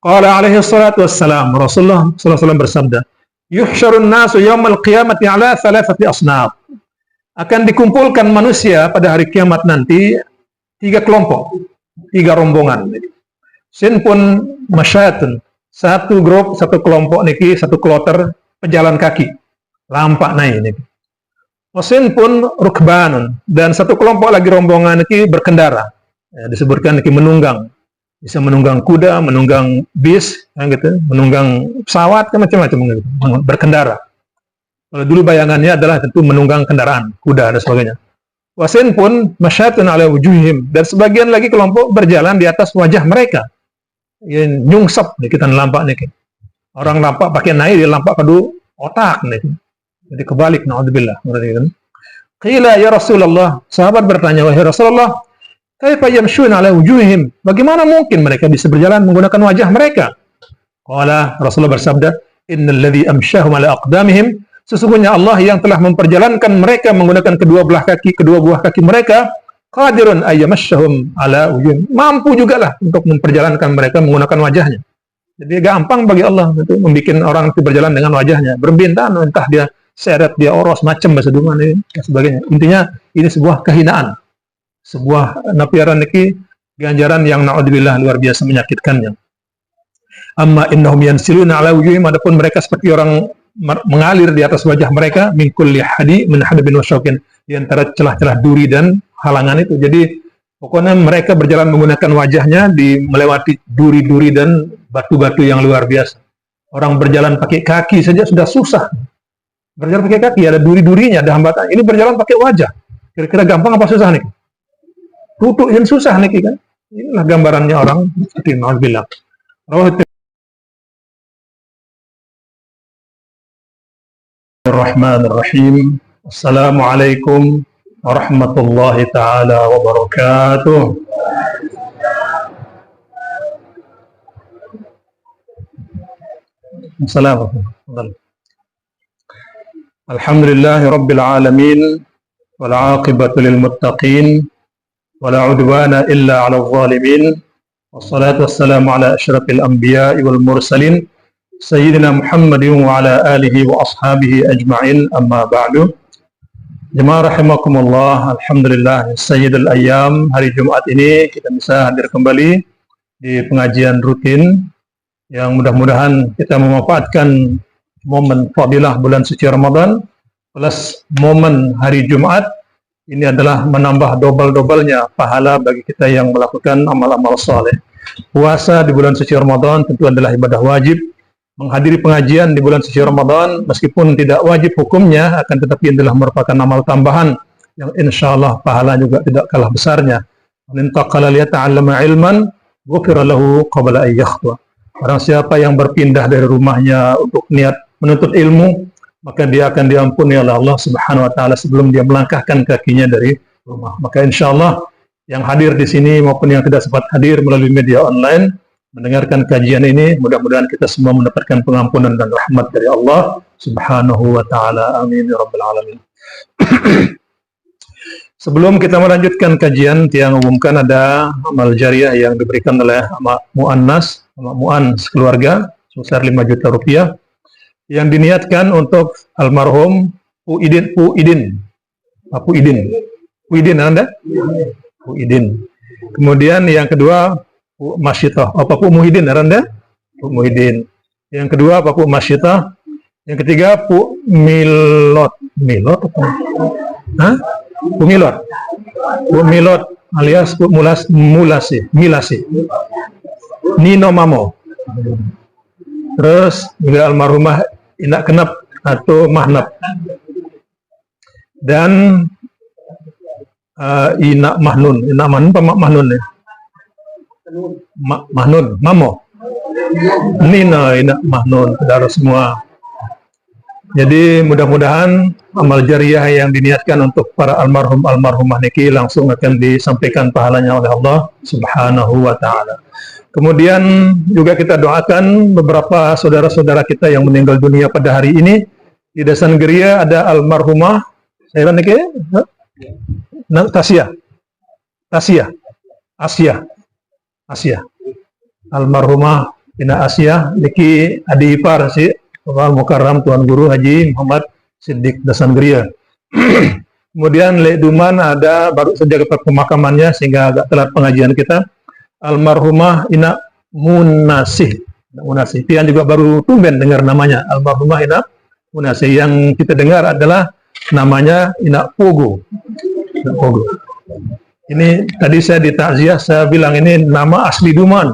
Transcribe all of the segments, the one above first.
Qala alaihi salatu wassalam, Rasulullah sallallahu alaihi wasallam bersabda, yuhsyarun nasu yaumal qiyamati ala thalathati asnaf. Akan dikumpulkan manusia pada hari kiamat nanti 3 kelompok, 3 rombongan. Sinpun masyatun, satu grup, satu kelompok niki, satu kloter pejalan kaki, lampak naik niki. Wasin pun rukbanun, dan satu kelompok lagi rombongan niki berkendara. Ya, disebutkan niki menunggang, bisa menunggang kuda, menunggang bis, gitu, menunggang pesawat, macam-macam, berkendara. Kalau dulu bayangannya adalah tentu menunggang kendaraan, kuda dan sebagainya. Wasin pun masyatun ala wujuhim, dan sebagian lagi kelompok berjalan di atas wajah mereka. Ya, nyungsep nih kita nampak nih. Orang nampak pakai naik, dia nampak kadu otak nih. Jadi kebalik, naudzubillah. Qila ya Rasulullah, sahabat bertanya, wahai Rasulullah, kaifa yamshuna ala wujuhim? Bagaimana mungkin mereka bisa berjalan menggunakan wajah mereka? Qala, Rasulullah bersabda, innal ladzi amshahum ala aqdamihim, sesungguhnya Allah yang telah memperjalankan mereka menggunakan kedua buah kaki mereka, qadirun ayyamashahum ala wujuhim, mampu jugalah untuk memperjalankan mereka menggunakan wajahnya. Jadi gampang bagi Allah itu membuat orang itu berjalan dengan wajahnya, berbintang, entah dia seret, dia oros, macam bahasa dungan dan sebagainya. Intinya ini sebuah kehinaan, sebuah napiaran niki ganjaran yang naudzubillah luar biasa menyakitkannya. Amma innahum yansiluna ala wujuhim, adapun mereka seperti orang mengalir di atas wajah mereka, min kulli hadi min hadabin wasyaukin, di antara celah-celah duri dan halangan itu. Jadi pokoknya mereka berjalan menggunakan wajahnya melewati duri-duri dan batu-batu yang luar biasa. Orang berjalan pakai kaki saja sudah susah. Berjalan pakai kaki ada duri-durinya, ada hambatan. Ini berjalan pakai wajah. Kira-kira gampang apa susah nih? Tutup yang susah nih kan? Inilah gambarannya orang seperti naudzubillah. Bismillahirrahmanirrahim. Assalamualaikum warahmatullahi taala wabarakatuh. Assalamualaikum. Alhamdulillahi rabbil alamin, wal aqibatu lil muttaqin, wala udwana illa 'alal zalimin. Wassalatu wassalamu ala asyrafil anbiya'i wal mursalin, sayyidina Muhammadin wa ala alihi wa ashabihi ajma'in, amma ba'du. Jemaah rahimakumullah, alhamdulillah sayyidul ayyam, hari Jumat ini kita bisa hadir kembali di pengajian rutin yang mudah-mudahan kita memanfaatkan momen fadilah bulan suci Ramadan plus momen hari Jumat. Ini adalah menambah double-doublenya pahala bagi kita yang melakukan amal-amal saleh. Puasa di bulan suci Ramadan tentu adalah ibadah wajib. Menghadiri pengajian di bulan suci Ramadan meskipun tidak wajib hukumnya, akan tetapi adalah merupakan amal tambahan yang insya Allah pahala juga tidak kalah besarnya. Man intaqala liyata'allama ilman ghufira lahu qabla an yakhwa. Barang siapa yang berpindah dari rumahnya untuk niat menuntut ilmu, maka dia akan diampuni oleh Allah Subhanahu wa taala sebelum dia melangkahkan kakinya dari rumah. Maka insya Allah yang hadir di sini maupun yang tidak sempat hadir melalui media online mendengarkan kajian ini, mudah-mudahan kita semua mendapatkan pengampunan dan rahmat dari Allah Subhanahu wa taala. Amin ya rabbal alamin. Sebelum kita melanjutkan kajian, Tiang umumkan ada amal jariah yang diberikan oleh Mu'annas, Mu'an sekeluarga sebesar 5 juta rupiah yang diniatkan untuk almarhum Pu Idin Anda? Pu Idin. Kemudian yang kedua Pu Masyitah, Pu Muhyiddin Anda? Pu Muhyiddin. Yang kedua Pu Masyitah. Yang ketiga Pu Milot apa? Hah? Pu Milot alias Pu Milasi. Nino Mamo. Terus juga almarhumah Inak Kenap atau Mahnab, dan Inak Mahnun apa Mahnun ya? Mahnun, Mamo, Nina Inak Mahnun, saudara semua. Jadi mudah-mudahan amal jariah yang diniatkan untuk para almarhumah niki langsung akan disampaikan pahalanya oleh Allah Subhanahu wa taala. Kemudian juga kita doakan beberapa saudara-saudara kita yang meninggal dunia pada hari ini. Di Desa Negeriya ada almarhumah Asia. Almarhumah Ina Asia niki adi ipar si Bapak Mukarram Tuan Guru Haji Muhammad Siddiq Dasanggeria. Kemudian Duman ada baru saja ke pemakamannya sehingga agak telat pengajian kita. Almarhumah Ina Munasih. Munasih. Pian juga baru tumben dengar namanya. Almarhumah Ina Munasih. Yang kita dengar adalah namanya Ina Pogo. Ina Pogo. Ini tadi saya di takziah saya bilang ini nama asli Duman.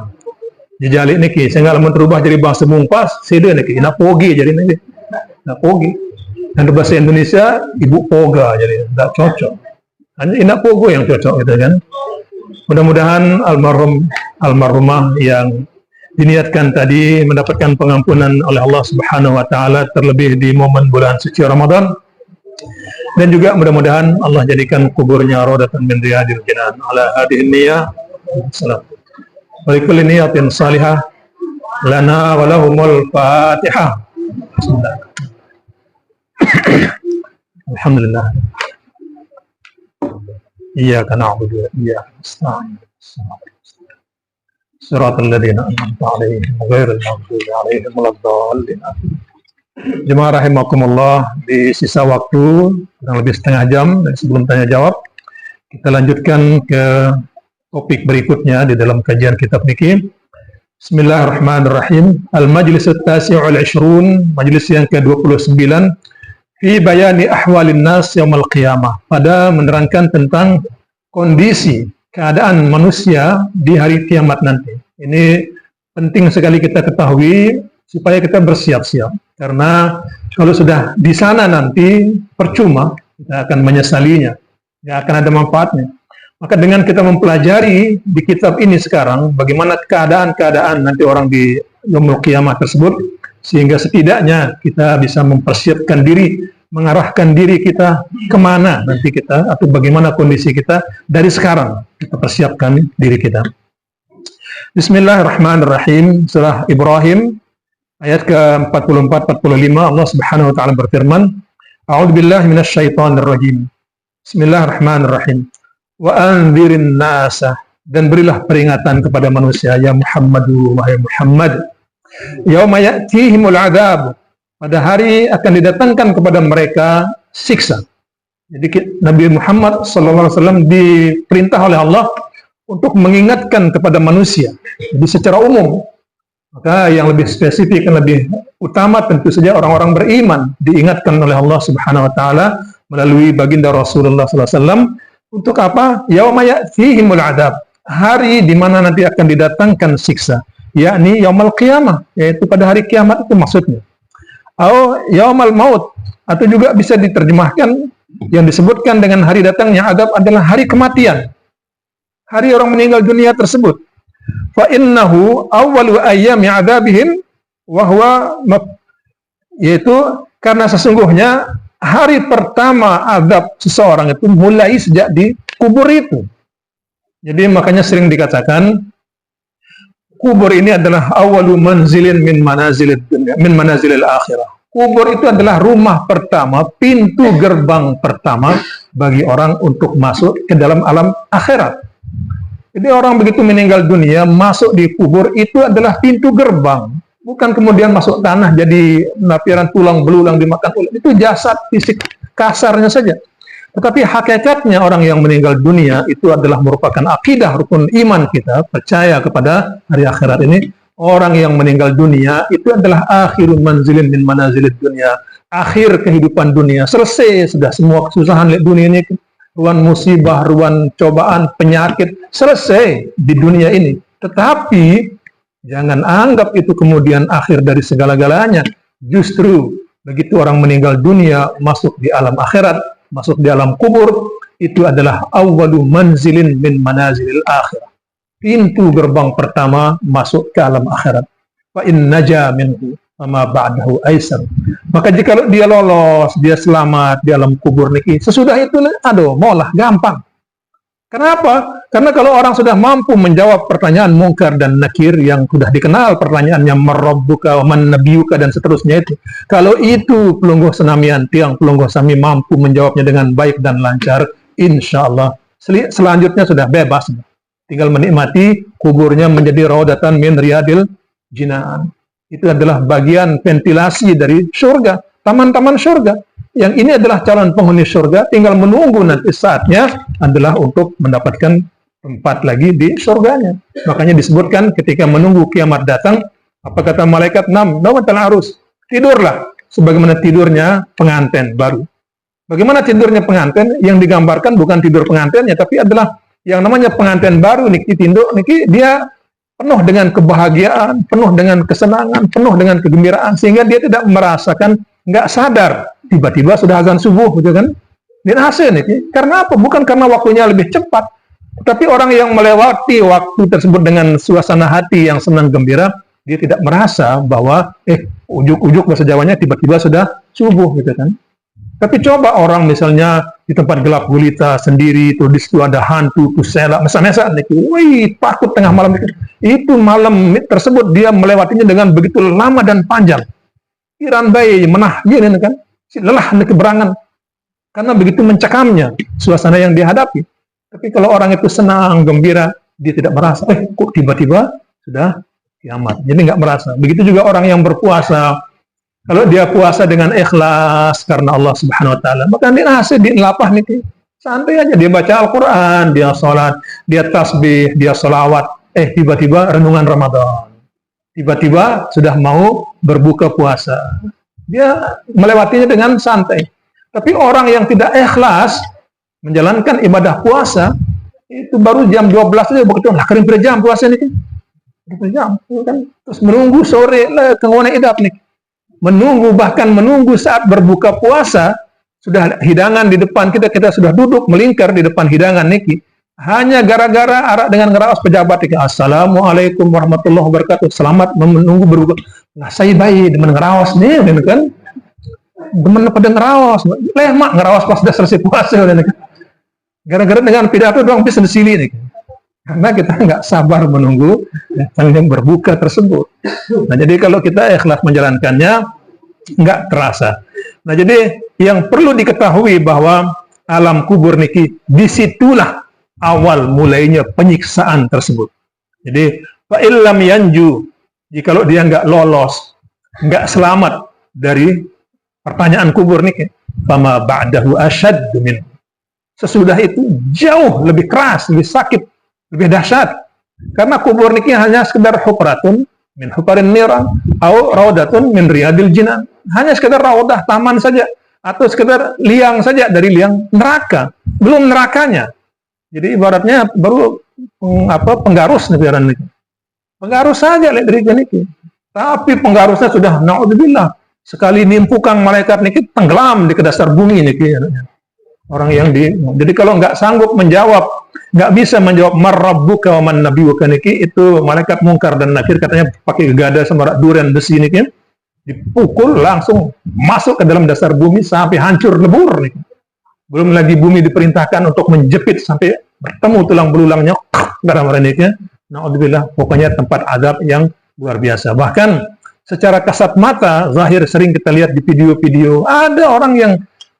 Jejalik niki. Sehingga lamun terubah jadi bahasa Mungpas, sede niki. Ina Pogi jadi niki. Ina Pogi. Dan bahasa Indonesia Ibu Poga, jadi tidak cocok. Hanya Ina Pogo yang cocok gitu kan. Mudah-mudahan almarhumah yang diniatkan tadi mendapatkan pengampunan oleh Allah Subhanahu wa taala terlebih di momen bulan suci Ramadan. Dan juga mudah-mudahan Allah jadikan kuburnya raudhatan min riyadil jinan. Ala hadhihi niyyah. Salam. Wa likulli niyatin salihah lana wa lahumul Fatihah. Bismillah. Alhamdulillah. Iyyaka na'budu wa iyyaka nasta'in. Shiratal ladzina an'amta 'alaihim ghairil maghdubi 'alaihim waladdallin. Jemaah rahimakumullah, di sisa waktu kurang lebih setengah jam dan sebelum tanya jawab, kita lanjutkan ke topik berikutnya di dalam kajian kitab niki. Bismillahirrahmanirrahim. Al-Majlis at-Tasi'ul 'Ishrun, majlis yang ke-29. Fi bayani ahwalin nas yaumil qiyamah, pada menerangkan tentang kondisi keadaan manusia di hari kiamat nanti. Ini penting sekali kita ketahui supaya kita bersiap-siap, karena kalau sudah di sana nanti percuma, kita akan menyesalinya, tidak akan ada manfaatnya. Maka dengan kita mempelajari di kitab ini sekarang bagaimana keadaan-keadaan nanti orang di yaumil qiyamah tersebut, sehingga setidaknya kita bisa mempersiapkan diri, mengarahkan diri kita kemana nanti kita, atau bagaimana kondisi kita dari sekarang, kita persiapkan diri kita. Bismillahirrahmanirrahim. Surah Ibrahim ayat ke-44-45, Allah Subhanahu wa taala berfirman, A'udzubillahi minasyaitonirrajim. Bismillahirrahmanirrahim. Wa anzirin nasa, dan berilah peringatan kepada manusia, ya Muhammadu, wahai Muhammad, yauma ya'tihimul adzab, pada hari akan didatangkan kepada mereka siksa. Jadi Nabi Muhammad SAW diperintah oleh Allah untuk mengingatkan kepada manusia. Jadi secara umum, maka yang lebih spesifik dan lebih utama tentu saja orang-orang beriman diingatkan oleh Allah Subhanahu wa taala melalui baginda Rasulullah SAW untuk apa? Yauma ya'tihimul adzab, hari di mana nanti akan didatangkan siksa, yakni yaumul qiyamah, yaitu pada hari kiamat itu maksudnya. Atau yaumal maut, atau juga bisa diterjemahkan yang disebutkan dengan hari datangnya adab adalah hari kematian, hari orang meninggal dunia tersebut. Fa innahu awwalu ayyami adzabihim wa huwa, yaitu karena sesungguhnya hari pertama adab seseorang itu mulai sejak di kubur itu. Jadi makanya sering dikatakan kubur ini adalah awalu manzilin min manazilid dunya, min manazilil akhirah. Kubur itu adalah rumah pertama, pintu gerbang pertama bagi orang untuk masuk ke dalam alam akhirat. Jadi orang begitu meninggal dunia, masuk di kubur itu adalah pintu gerbang. Bukan kemudian masuk tanah jadi napiran tulang belulang dimakan ulat. Itu jasad fisik kasarnya saja. Tetapi hakikatnya orang yang meninggal dunia itu adalah merupakan akidah rukun iman kita, percaya kepada hari akhirat ini. Orang yang meninggal dunia itu adalah akhirun manzilin min manazilid dunia, akhir kehidupan dunia. Selesai sudah semua kesusahan dunia ini, ruang musibah, ruang cobaan, penyakit, selesai di dunia ini. Tetapi jangan anggap itu kemudian akhir dari segala-galanya. Justru begitu orang meninggal dunia, masuk di alam akhirat, masuk di alam kubur, itu adalah awwalu manzilin min manazilil akhirah, pintu gerbang pertama masuk ke alam akhirat. Fa in naja minhu fama ba'dahu aisar. Maka jika dia lolos, dia selamat di alam kubur niki, sesudah itu aduh maulah gampang. Kenapa? Karena kalau orang sudah mampu menjawab pertanyaan mungkar dan nakir yang sudah dikenal pertanyaannya marabbuka wa man nabiyuka dan seterusnya itu. Kalau itu pelungguh senamian, tiang pelungguh sami mampu menjawabnya dengan baik dan lancar, insya Allah selanjutnya sudah bebas. Tinggal menikmati kuburnya menjadi raudhatan min riyadil Jinaan. Itu adalah bagian ventilasi dari surga, taman-taman surga. Yang ini adalah calon penghuni surga, tinggal menunggu nanti saatnya adalah untuk mendapatkan tempat lagi di surganya. Makanya disebutkan ketika menunggu kiamat datang, apa kata malaikat? Naumatal arus. Tidurlah sebagaimana tidurnya pengantin baru. Bagaimana tidurnya pengantin? Yang digambarkan bukan tidur pengantinnya, tapi adalah yang namanya pengantin baru niki tinduk niki dia penuh dengan kebahagiaan, penuh dengan kesenangan, penuh dengan kegembiraan, sehingga dia tidak merasakan, nggak sadar tiba-tiba sudah azan subuh, gitu kan? Dan hasil nih, karena apa? Bukan karena waktunya lebih cepat, tapi orang yang melewati waktu tersebut dengan suasana hati yang senang gembira, dia tidak merasa bahwa ujuk-ujuk bahasa Jawanya tiba-tiba sudah subuh, gitu kan? Tapi coba orang misalnya di tempat gelap gulita sendiri, tuh di situ ada hantu, tuh selak, mesa-mesa, wih, takut tengah malam itu malam tersebut dia melewatinya dengan begitu lama dan panjang. Iran bayi menah, gini kan, lelah keberangan, karena begitu mencekamnya suasana yang dihadapi. Tapi kalau orang itu senang, gembira, dia tidak merasa, kok tiba-tiba sudah kiamat. Jadi nggak merasa. Begitu juga orang yang berpuasa. Kalau dia puasa dengan ikhlas karena Allah Subhanahu Wa Taala, maka dia hasil di lapah nih, santai aja dia baca Al-Quran, dia sholat, dia tasbih, dia sholawat. Tiba-tiba renungan Ramadan, tiba-tiba sudah mau berbuka puasa. Dia melewatinya dengan santai. Tapi orang yang tidak ikhlas menjalankan ibadah puasa itu baru jam 12 saja begitu lah kering jam puasa nih jam kan, terus menunggu sore lah kengone idap nih. Bahkan menunggu saat berbuka puasa, sudah hidangan di depan kita sudah duduk melingkar di depan hidangan niki, hanya gara-gara arak dengan ngeraos pejabat niki, assalamualaikum warahmatullahi wabarakatuh, selamat menunggu berbuka. Nah, saya bayi demen ngeraos nih, kan? Demen pada ngeraos, mak ngeraos pas sudah selesai puasa, kan? Gara-gara dengan pidato doang bisa disili nih. Karena kita nggak sabar menunggu yang berbuka tersebut. Nah, jadi kalau kita ikhlas menjalankannya, nggak terasa. Nah, jadi yang perlu diketahui bahwa alam kubur niki, disitulah awal mulainya penyiksaan tersebut. Jadi, fa'illam yanju, jikalau dia nggak lolos, nggak selamat dari pertanyaan kubur niki, fama ba'dahu asyaddu min. Sesudah itu jauh lebih keras, lebih sakit, lebih dahsyat. Karena kubur niki hanya sekedar hufratun min hufarin niran atau raudatun min riyadil jinan. Hanya sekedar raudah, taman saja, atau sekedar liang saja dari liang neraka. Belum nerakanya. Jadi ibaratnya baru penggarus nih. Penggarus saja dari niki. Tapi penggarusnya sudah naudzubillah. Sekali nimpukang malaikat niki tenggelam di ke dasar bumi niki. Orang yang jadi kalau nggak sanggup menjawab, nggak bisa menjawab marrabbuka wa man nabiyuka niki, itu malaikat mungkar dan nakir katanya pakai gada sama durian besi niki, dipukul langsung masuk ke dalam dasar bumi sampai hancur lebur niki. Belum lagi bumi diperintahkan untuk menjepit sampai bertemu tulang belulangnya dalam niki. Naudzubillah, pokoknya tempat azab yang luar biasa. Bahkan secara kasat mata zahir sering kita lihat di video-video, ada orang yang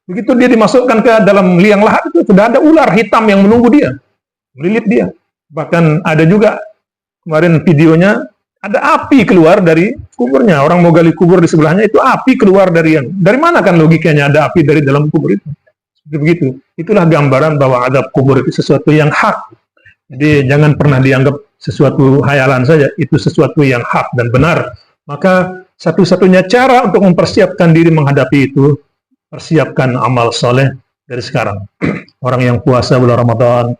begitu dia dimasukkan ke dalam liang lahat itu sudah ada ular hitam yang menunggu dia, melilit dia. Bahkan ada juga kemarin videonya ada api keluar dari kuburnya. Orang mau gali kubur di sebelahnya itu api keluar dari mana kan logikanya ada api dari dalam kubur itu? Begitu. Itulah gambaran bahwa azab kubur itu sesuatu yang hak. Jadi jangan pernah dianggap sesuatu hayalan saja. Itu sesuatu yang hak dan benar. Maka satu-satunya cara untuk mempersiapkan diri menghadapi itu, persiapkan amal soleh dari sekarang. Orang yang puasa bulan Ramadan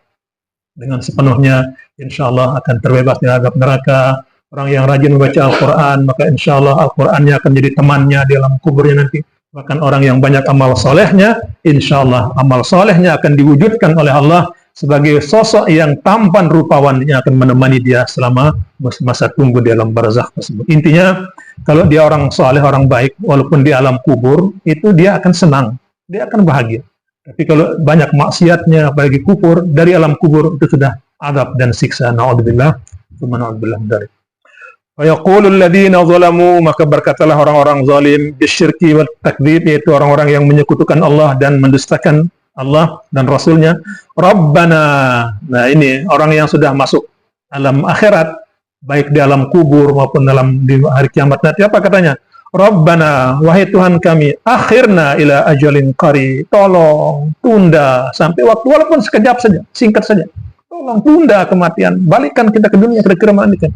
dengan sepenuhnya, insya Allah akan terbebas dari azab neraka. Orang yang rajin membaca Al-Quran, maka insya Allah Al-Qurannya akan jadi temannya di alam kuburnya nanti. Bahkan orang yang banyak amal solehnya, insya Allah amal solehnya akan diwujudkan oleh Allah sebagai sosok yang tampan rupawan yang akan menemani dia selama masa tunggu di alam barzakh tersebut. Intinya, kalau dia orang soleh, orang baik, walaupun di alam kubur, itu dia akan senang, dia akan bahagia. Tapi kalau banyak maksiatnya, apalagi kufur, dari alam kubur itu sudah azab dan siksa. Na'udzubillah, na'udzubillah dari. Wa yaqulul ladzina zalamu, maka berkatalah orang-orang zalim bisyirki wat takdzib, yaitu orang-orang yang menyekutukan Allah dan mendustakan Allah dan Rasulnya. Rabbana, nah ini orang yang sudah masuk alam akhirat, baik di alam kubur maupun di hari kiamat nanti. Apa katanya? Rabbana, wahai Tuhan kami, akhirna ila ajalin qarib. Tolong tunda sampai waktu, walaupun sekejap saja, singkat saja. Tolong tunda kematian, balikkan kita ke dunia, kira-kira manikan.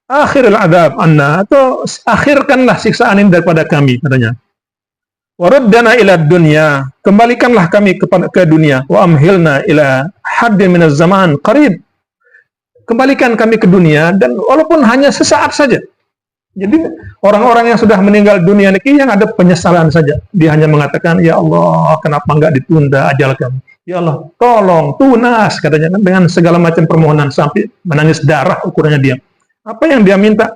Akhiril adab anna, atau akhirkanlah siksaan ini daripada kami, katanya. Waruddana ila dunya, kembalikanlah kami ke dunia. Wa amhilna ila haddin minaz zaman qarib. Kembalikan kami ke dunia, dan walaupun hanya sesaat saja. Jadi orang-orang yang sudah meninggal dunia ini yang ada penyesalan saja. Dia hanya mengatakan, ya Allah, kenapa enggak ditunda ajal kami? Ya Allah, tolong, tunas, katanya kan, dengan segala macam permohonan sampai menangis darah ukurannya dia. Apa yang dia minta?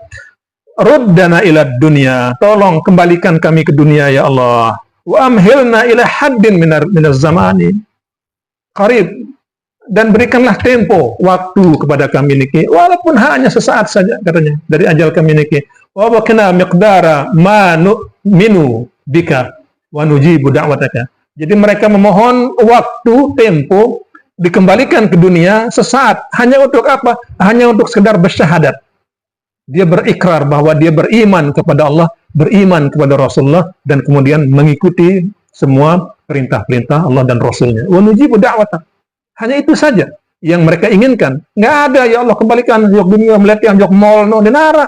Ruddana ila dunia, tolong kembalikan kami ke dunia ya Allah. Wa amhilna ila haddin minaz zamani qarib, dan berikanlah tempo waktu kepada kami niki, walaupun hanya sesaat saja, katanya, dari ajal kami niki. Wa bakna miqdara ma nu'minu bika wa nujibu da'wataka. Jadi mereka memohon waktu, tempo, dikembalikan ke dunia sesaat. Hanya untuk apa? Hanya untuk sekedar bersyahadat. Dia berikrar bahwa dia beriman kepada Allah, beriman kepada Rasulullah, dan kemudian mengikuti semua perintah-perintah Allah dan Rasulnya. Wa nujibu da'wataka. Hanya itu saja yang mereka inginkan. Nggak ada, ya Allah kembalikan jok dunia, melihat yang jok mall, no, dinara.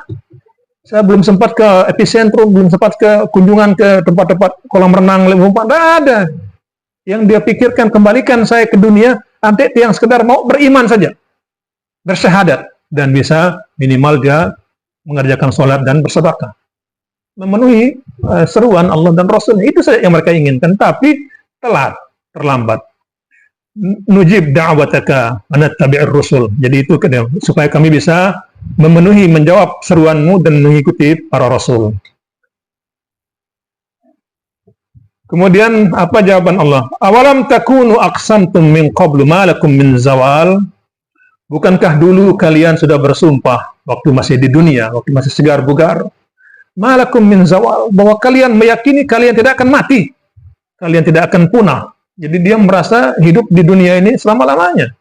Saya belum sempat ke epicentrum, belum sempat ke kunjungan ke tempat-tempat kolam renang, lompat, nggak ada. Yang dia pikirkan, kembalikan saya ke dunia, nanti yang sekedar mau beriman saja, bersyahadat, dan bisa minimal dia mengerjakan sholat dan bersedekah, memenuhi seruan Allah dan Rasulnya. Itu saja yang mereka inginkan, tapi telat, terlambat. Nujib da'wataka wa nattabi'ir rusul. Jadi itu supaya kami bisa memenuhi, menjawab seruanmu dan mengikuti para rasul. Kemudian apa jawaban Allah? Awalam takunu aqsamtum min qablu ma lakum min zawal? Bukankah dulu kalian sudah bersumpah waktu masih di dunia, waktu masih segar bugar, ma lakum min zawal, bahwa kalian meyakini kalian tidak akan mati, kalian tidak akan punah. Jadi dia merasa hidup di dunia ini selama-lamanya.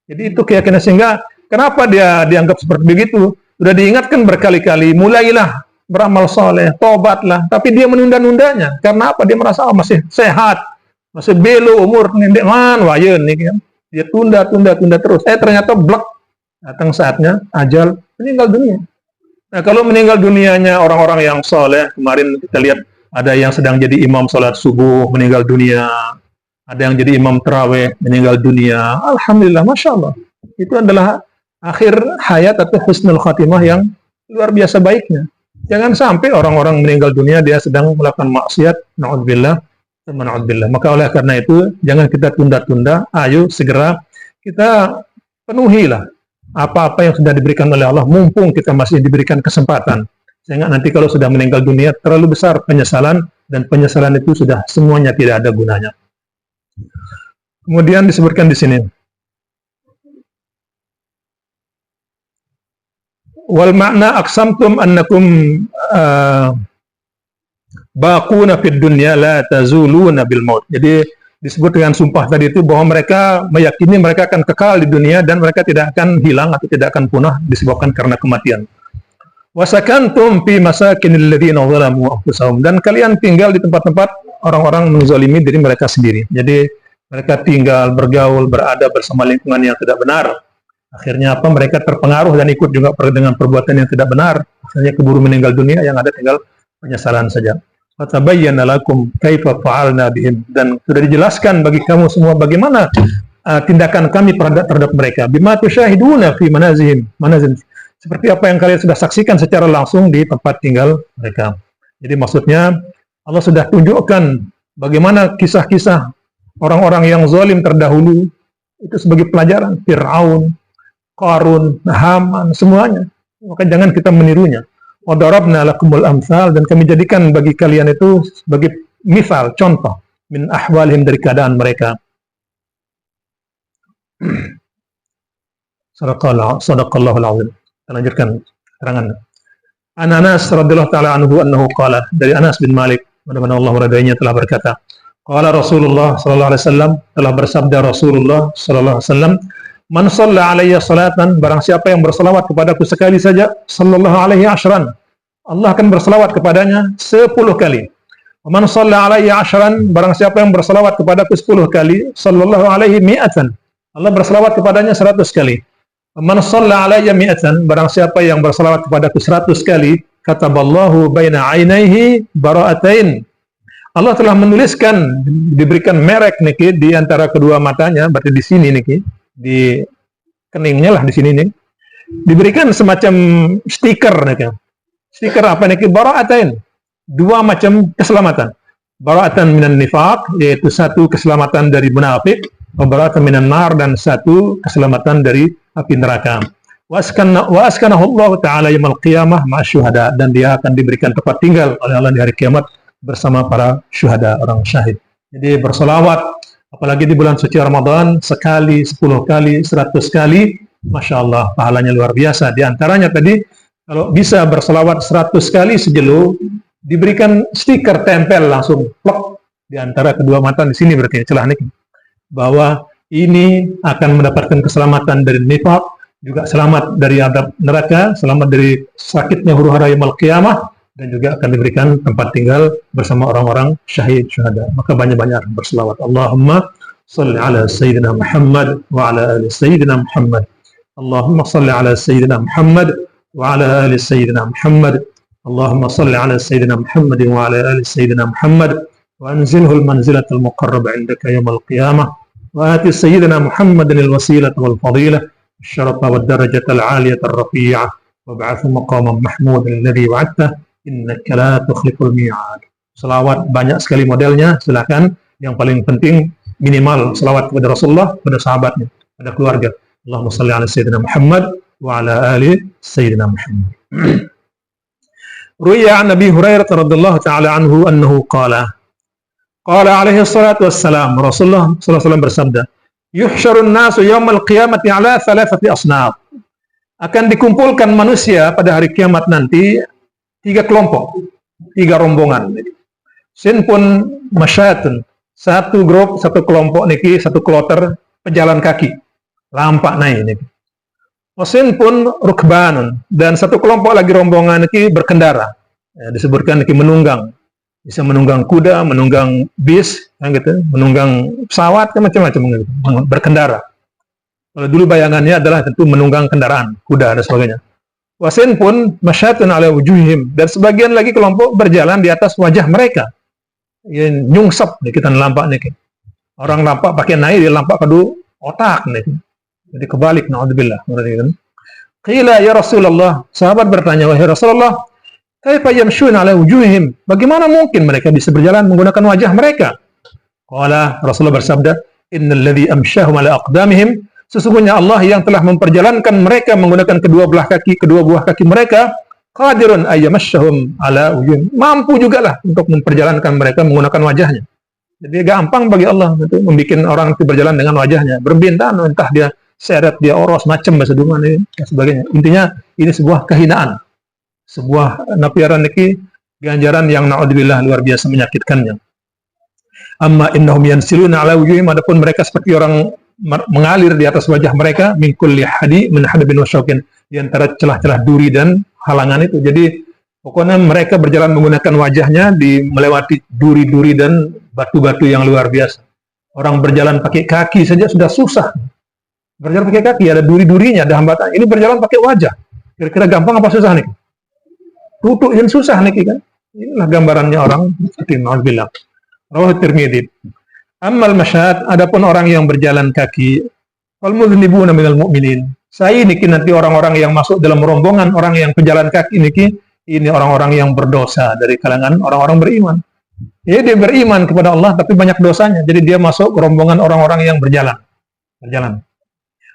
Jadi itu keyakinan, sehingga kenapa dia dianggap seperti begitu? Sudah diingatkan berkali-kali, mulailah beramal soleh, tobatlah. Tapi dia menunda-nundanya. Karena apa? Dia merasa masih sehat, masih belo umur, nindek man, wayen nih kan. Dia tunda terus. Ternyata blek, datang saatnya ajal, meninggal dunia. Nah, kalau meninggal dunianya orang-orang yang soleh, kemarin kita lihat ada yang sedang jadi imam sholat subuh, meninggal dunia. Ada yang jadi imam tarawih, meninggal dunia. Alhamdulillah, Masya Allah. Itu adalah akhir hayat atau husnul khatimah yang luar biasa baiknya. Jangan sampai orang-orang meninggal dunia, dia sedang melakukan maksiat, na'udzubillah, na'udzubillah. Maka oleh karena itu, jangan kita tunda-tunda, ayo segera kita penuhilah apa-apa yang sudah diberikan oleh Allah, mumpung kita masih diberikan kesempatan. Sehingga nanti kalau sudah meninggal dunia, terlalu besar penyesalan, dan penyesalan itu sudah semuanya tidak ada gunanya. Kemudian disebutkan di sini, wal makna aqsamtum annakum baquna fid dunya la tazuluna bil maut. Jadi disebut dengan sumpah tadi itu bahwa mereka meyakini mereka akan kekal di dunia dan mereka tidak akan hilang atau tidak akan punah disebabkan karena kematian. Wasakantum fi masakinil ladzina zalamu anfusahum, dan kalian tinggal di tempat-tempat orang-orang menzalimi diri mereka sendiri. Jadi mereka tinggal, bergaul, berada bersama lingkungan yang tidak benar. Akhirnya apa? Mereka terpengaruh dan ikut juga dengan perbuatan yang tidak benar. Akhirnya keburu meninggal dunia, yang ada tinggal penyesalan saja. Fatabayyana lakum kaifa fa'alna bihim, dan sudah dijelaskan bagi kamu semua bagaimana tindakan kami terhadap mereka. Bima tusyahiduna fi manazihim, seperti apa yang kalian sudah saksikan secara langsung di tempat tinggal mereka. Jadi maksudnya Allah sudah tunjukkan bagaimana kisah-kisah orang-orang yang zalim terdahulu itu sebagai pelajaran. Fir'aun, Qarun, Haman, semuanya. Maka jangan kita menirunya. Wa darabna lakumul amsal, dan kami jadikan bagi kalian itu sebagai misal, contoh, min ahwalihim, dari keadaan mereka. Sadaqallahul azim. Kita lanjutkan keterangan. An Anas radhiyallahu taala anhu annahu qala, dari Anas bin Malik, mudah-mudahan Allah meridainya, telah berkata, qala Rasulullah sallallahu alaihi wasallam, telah bersabda Rasulullah sallallahu alaihi wasallam, Man shalla alayya salatan, barang siapa yang berselawat kepadaku sekali saja, sallallahu alaihi asyran, Allah akan berselawat kepadanya 10 kali. Man shalla alayya asyran, barang siapa yang berselawat kepadaku 10 kali, sallallahu alaihi mi'atan, Allah berselawat kepadanya 100 kali. Man shalla alayya mi'atan, barang siapa yang berselawat kepadaku 100 kali, kataballahu baina ainaihi bara'atain, Allah telah menuliskan, diberikan merek niki di antara kedua matanya, berarti di sini niki, di keningnya lah di sini nih, diberikan semacam stiker niki. Stiker apa niki? Bara'atain, dua macam keselamatan. Bara'atan minan nifaq, yaitu satu keselamatan dari munafik, wa bara'atan minan nar, dan satu keselamatan dari api neraka. Wa askanahu Allah Ta'ala yaumil qiyamah ma'asyuhada, dan dia akan diberikan tempat tinggal oleh Allah di hari kiamat bersama para syuhada, orang syahid. Jadi bersolawat, apalagi di bulan suci Ramadan, sekali, 10 kali, 100 kali, Masya Allah, pahalanya luar biasa. Di antaranya tadi, kalau bisa bersolawat 100 kali sejelo, diberikan stiker tempel langsung, plok, di antara kedua mata di sini, berarti celah ini, bahwa ini akan mendapatkan keselamatan dari nifaq, juga selamat dari adab neraka, selamat dari sakitnya huru-hara yaumil qiyamah, dan juga akan diberikan tempat tinggal bersama orang-orang syahid syuhada. Maka banyak-banyak berselawat. Allahumma salli ala Sayyidina Muhammad wa ala ali Sayyidina Muhammad. Allahumma salli ala Sayyidina Muhammad wa ala ali Sayyidina Muhammad. Allahumma salli ala Sayyidina Muhammad wa ala ali Sayyidina Muhammad. Wa anzilhu al-manzilatal muqarraba indaka yawmal qiyamah. Wa ati Sayyidina Muhammadin al-wasilata wal fadilah, الشرف والدرجة العالية الرفيعة, وابعث مقاما محمودا الذي وعدته innaka la tukhliful mi'ad. Selawat banyak sekali modelnya, silakan. Yang paling penting minimal selawat kepada Rasulullah, pada sahabatnya, pada keluarga. Allahumma salli ala Sayyidina Muhammad wa ala ali Sayyidina Muhammad. Ruya an Nabi Hurairah radhiyallahu ta'ala anhu annahu qala alaihi salatu wassalam, Rasulullah sallallahu alaihi wasallam bersabda, yuhsyarun nasu yaumal qiyamati ala thalathati asnaf. Akan dikumpulkan manusia pada hari kiamat nanti 3 kelompok, 3 rombongan. Sinpun masyatun, satu grup, satu kelompok niki, satu kloter pejalan kaki, lampak naik niki. Sinpun rukbanun, dan satu kelompok lagi rombongan niki berkendara. Ya, disebutkan niki menunggang, bisa menunggang kuda, menunggang bis, gitu, menunggang pesawat, macam-macam gitu, berkendara. Kalau dulu bayangannya adalah tentu menunggang kendaraan, kuda dan sebagainya. Wasin pun masyatun ala wujuhim, dan sebagian lagi kelompok berjalan di atas wajah mereka. Ya, nyungsep nih kita nampak nih. Orang nampak pakai naik, dia nampak kedua otak nih. Jadi kebalik, naudzubillah. Qila ya Rasulullah, sahabat bertanya, wahai Rasulullah, kaifa yamshun ala wujuhim? Bagaimana mungkin mereka bisa berjalan menggunakan wajah mereka? Qala, Rasulullah bersabda, innal ladzi amshahum ala aqdamihim, sesungguhnya Allah yang telah memperjalankan mereka menggunakan kedua buah kaki mereka, qadirun ayyamassyahum ala wujuhim, mampu jugalah untuk memperjalankan mereka menggunakan wajahnya. Jadi gampang bagi Allah itu membuat orang itu berjalan dengan wajahnya, berbintang, entah dia seret, dia oros, macam bahasa dungan dan sebagainya. Intinya ini sebuah kehinaan, sebuah napiaran niki, ganjaran yang naudzubillah luar biasa menyakitkannya. Amma innahum yansiluna ala wujuhim, adapun mereka seperti orang mengalir di atas wajah mereka, min kulli hadi min hadabin wa syaukin, di antara celah-celah duri dan halangan itu. Jadi pokoknya mereka berjalan menggunakan wajahnya, melewati duri-duri dan batu-batu yang luar biasa. Orang berjalan pakai kaki saja sudah susah. Berjalan pakai kaki ada duri-durinya, ada hambatan. Ini berjalan pakai wajah. Kira-kira gampang apa susah nih? Tutup yang susah nih kan? Inilah gambarannya orang seperti Nabi bilang. Rawahu Tirmidzi. Ammal masyad, adapun orang yang berjalan kaki, wal mudhnibuna minal mu'minin. Saya niki nanti orang-orang yang masuk dalam rombongan orang yang pejalan kaki niki, ini orang-orang yang berdosa dari kalangan orang-orang beriman. Ya, dia beriman kepada Allah tapi banyak dosanya. Jadi dia masuk rombongan orang-orang yang berjalan.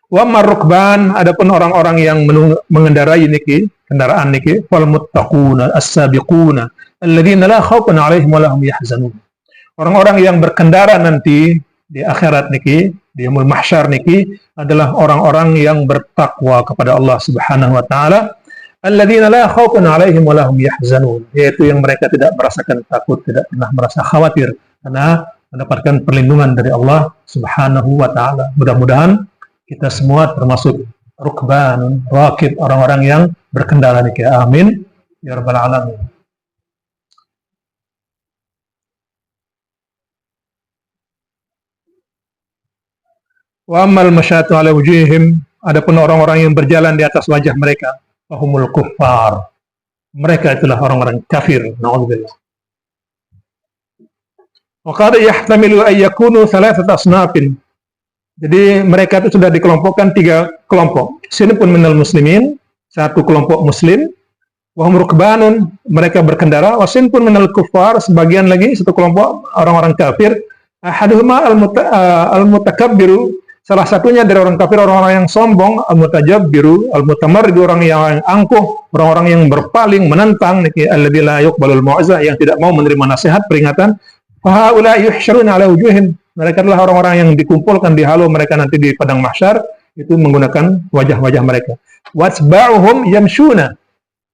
Wa marrukban, adapun orang-orang yang mengendarai niki, kendaraan niki, wal muttaquna as-sabiquna alladziina la khaufun 'alaihim wa la hum yahzanun. Orang-orang yang berkendara nanti di akhirat niki, di yaumul mahsyar niki, adalah orang-orang yang bertakwa kepada Allah Subhanahu wa taala, alladzina la khaufun 'alaihim wa la hum yahzanun, yaitu yang mereka tidak merasakan takut, tidak pernah merasa khawatir karena mendapatkan perlindungan dari Allah Subhanahu wa taala. Mudah-mudahan kita semua termasuk rukban, rakib, orang-orang yang berkendara niki. Amin ya rabbal alamin. Wa ammal masyatu ala wujuhihim, adapun orang-orang yang berjalan di atas wajah mereka, fahumul kuffar. Mereka itulah orang-orang kafir. Na'udzubillah. Wa qad yahtamilu ay yakunu thalathat asnafin. Jadi mereka itu sudah dikelompokkan 3 kelompok. Sinfun minal muslimin, satu kelompok muslim, wa hum rukbanun, mereka berkendara, wa sinfun minal kuffar, sebagian lagi satu kelompok orang-orang kafir. Ahaduhuma al-mutakabbiru, salah satunya dari orang kafir, orang-orang yang sombong, al-mutajabbiru, al-mutamarrid, orang yang angkuh, orang-orang yang berpaling, menentang, alladzi la yuqbalul mau'izah, yang tidak mau menerima nasihat, peringatan. Fa haula yuhsyaruna ala wujuhim, mereka adalah orang-orang yang dikumpulkan di halau mereka nanti di padang mahsyar, itu menggunakan wajah-wajah mereka. Watsba'uhum yamshuna,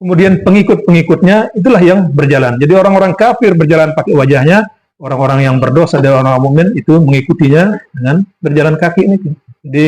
kemudian pengikut-pengikutnya itulah yang berjalan. Jadi orang-orang kafir berjalan pakai wajahnya, orang-orang yang berdosa dan orang mukmin itu mengikutinya dengan berjalan kaki ini. Jadi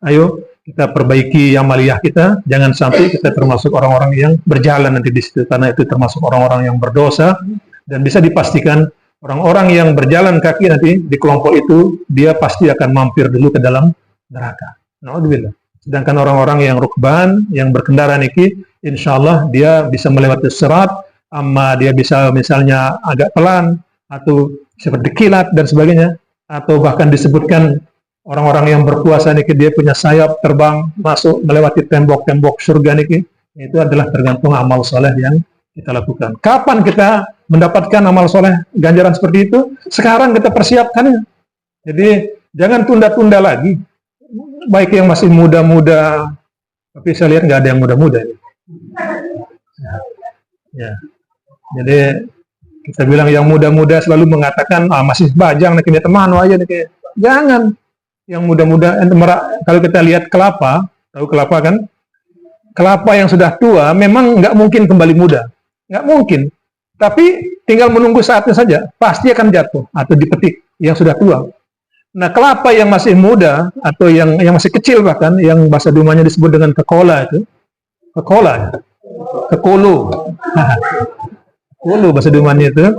ayo kita perbaiki amaliyah kita, jangan sampai kita termasuk orang-orang yang berjalan nanti di situ, karena itu termasuk orang-orang yang berdosa, dan bisa dipastikan orang-orang yang berjalan kaki nanti di kelompok itu dia pasti akan mampir dulu ke dalam neraka. Na'udzubillah. Sedangkan orang-orang yang rukban, yang berkendara niki, insyaallah dia bisa melewati sirat, amma dia bisa misalnya agak pelan, atau seperti kilat dan sebagainya, atau bahkan disebutkan orang-orang yang berpuasa niki dia punya sayap terbang masuk melewati tembok-tembok surga niki. Itu adalah tergantung amal soleh yang kita lakukan. Kapan kita mendapatkan amal soleh ganjaran seperti itu? Sekarang kita persiapkan. Jadi jangan tunda-tunda lagi. Baik yang masih muda-muda, tapi saya lihat nggak ada yang muda-muda. Ya. Jadi kita bilang yang muda-muda selalu mengatakan masih bajang nih punya teman aja nih. Jangan yang muda-muda. Kalau kita lihat kelapa, tahu kelapa kan? Kelapa yang sudah tua memang nggak mungkin kembali muda, nggak mungkin. Tapi tinggal menunggu saatnya saja, pasti akan jatuh atau dipetik yang sudah tua. Nah kelapa yang masih muda atau yang masih kecil bahkan yang bahasa Dumanya disebut dengan kekola itu, kekolo. Dulu bahasa Dumanya itu.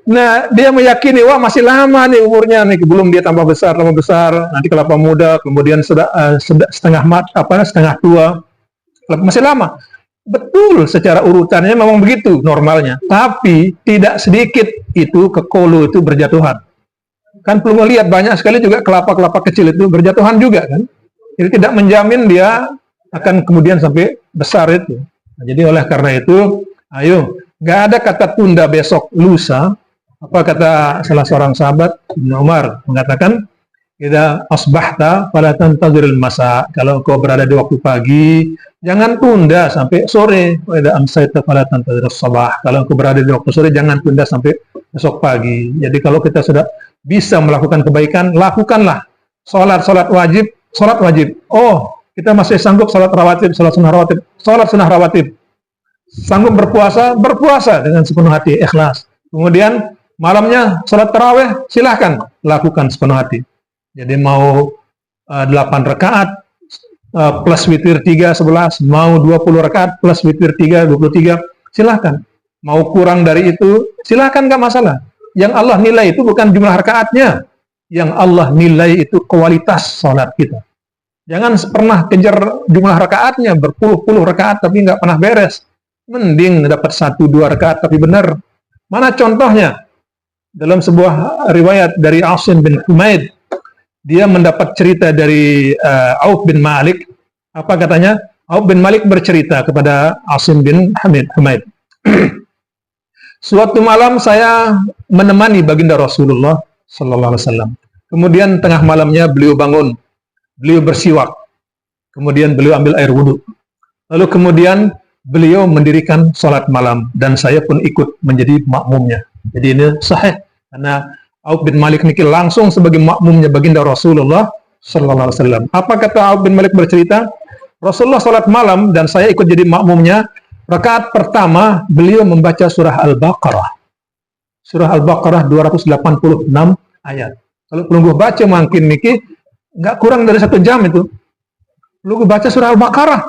Nah, dia meyakini wah masih lama nih umurnya nih, belum dia tambah besar, nanti kelapa muda, kemudian setengah tua, masih lama. Betul, secara urutannya memang begitu normalnya, tapi tidak sedikit itu kekolo itu berjatuhan. Kan perlu melihat banyak sekali juga kelapa-kelapa kecil itu berjatuhan juga kan. Jadi tidak menjamin dia akan kemudian sampai besar itu. Nah, jadi oleh karena itu ayo, nggak ada kata tunda besok lusa. Apa kata salah seorang sahabat, Ibnu Umar, mengatakan, "Idza asbahta fala tantaziril masa." Kalau kau berada di waktu pagi, jangan tunda sampai sore. Wa idza amsayta fala tantazirus sabah. Kalau kau berada di waktu sore, jangan tunda sampai besok pagi. Jadi kalau kita sudah bisa melakukan kebaikan, lakukanlah. Salat wajib, salat wajib. Oh, kita masih sanggup salat rawatib, salat sunnah rawatib. Sanggup berpuasa dengan sepenuh hati, ikhlas. Kemudian malamnya salat tarawih, silahkan lakukan sepenuh hati. Jadi mau 8 rakaat plus witir 3 11, mau 20 rakaat plus witir 3 23, silahkan. Mau kurang dari itu, silahkan, nggak masalah. Yang Allah nilai itu bukan jumlah rakaatnya, yang Allah nilai itu kualitas salat kita. Jangan pernah kejar jumlah rakaatnya, berpuluh-puluh rakaat tapi nggak pernah beres. Mending dapat 1-2 rakaat tapi benar. Mana contohnya? Dalam sebuah riwayat dari Asim bin Humaid, dia mendapat cerita dari Auf bin Malik. Apa katanya? Auf bin Malik bercerita kepada Asim bin Humaid. Suatu malam saya menemani baginda Rasulullah sallallahu alaihi wasallam. Kemudian tengah malamnya beliau bangun. Beliau bersiwak. Kemudian beliau ambil air wudhu. Lalu kemudian beliau mendirikan sholat malam dan saya pun ikut menjadi makmumnya. Jadi ini sahih karena Auf bin Malik niki langsung sebagai makmumnya baginda Rasulullah sallallahu alaihi wasallam. Apa kata Auf bin Malik bercerita? Rasulullah sholat malam dan saya ikut jadi makmumnya. Rakaat pertama beliau membaca surah Al-Baqarah. Surah Al-Baqarah 286 ayat. Kalau pelungguh baca mungkin niki nggak kurang dari 1 jam itu. Beliau baca surah Al-Baqarah.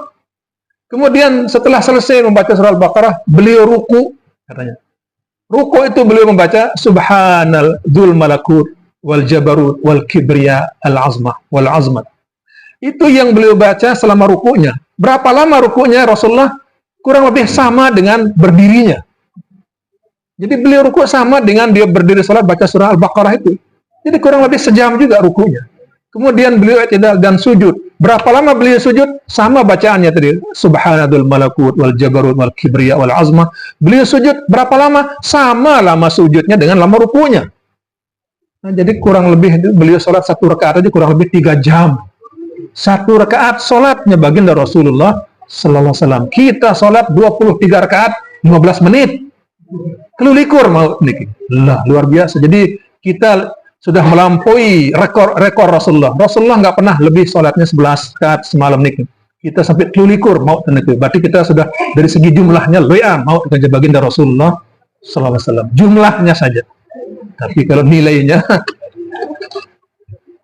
Kemudian setelah selesai membaca surah Al-Baqarah, beliau ruku, katanya. Ruku itu beliau membaca Subhanal dzul malakut wal jabarut wal kibriya al azmah wal azmat. Itu yang beliau baca selama rukunya. Berapa lama rukunya Rasulullah? Kurang lebih sama dengan berdirinya. Jadi beliau ruku sama dengan dia berdiri salat baca surah Al-Baqarah itu. Jadi kurang lebih sejam juga rukunya. Kemudian beliau i'tidal dan sujud. Berapa lama beliau sujud? Sama bacaannya tadi. Subhanadzul malakut wal jabarut wal kibriya wal azmah. Beliau sujud berapa lama? Sama lama sujudnya dengan lama rukunya. Nah, jadi kurang lebih beliau salat 1 rakaat aja kurang lebih 3 jam. 1 rakaat salatnya baginda Rasulullah sallallahu alaihi wasallam. Kita salat 23 rakaat 15 menit. Kelulikur mau niki. Lah, luar biasa. Jadi kita sudah melampaui rekor Rasulullah. Rasulullah nggak pernah lebih sholatnya 11 rakaat semalam niki. Kita sampai kelulikur mau niki. Berarti kita sudah dari segi jumlahnya loya mau kerja baginda Rasulullah sallallahu alaihi wasallam. Jumlahnya saja. Tapi kalau nilainya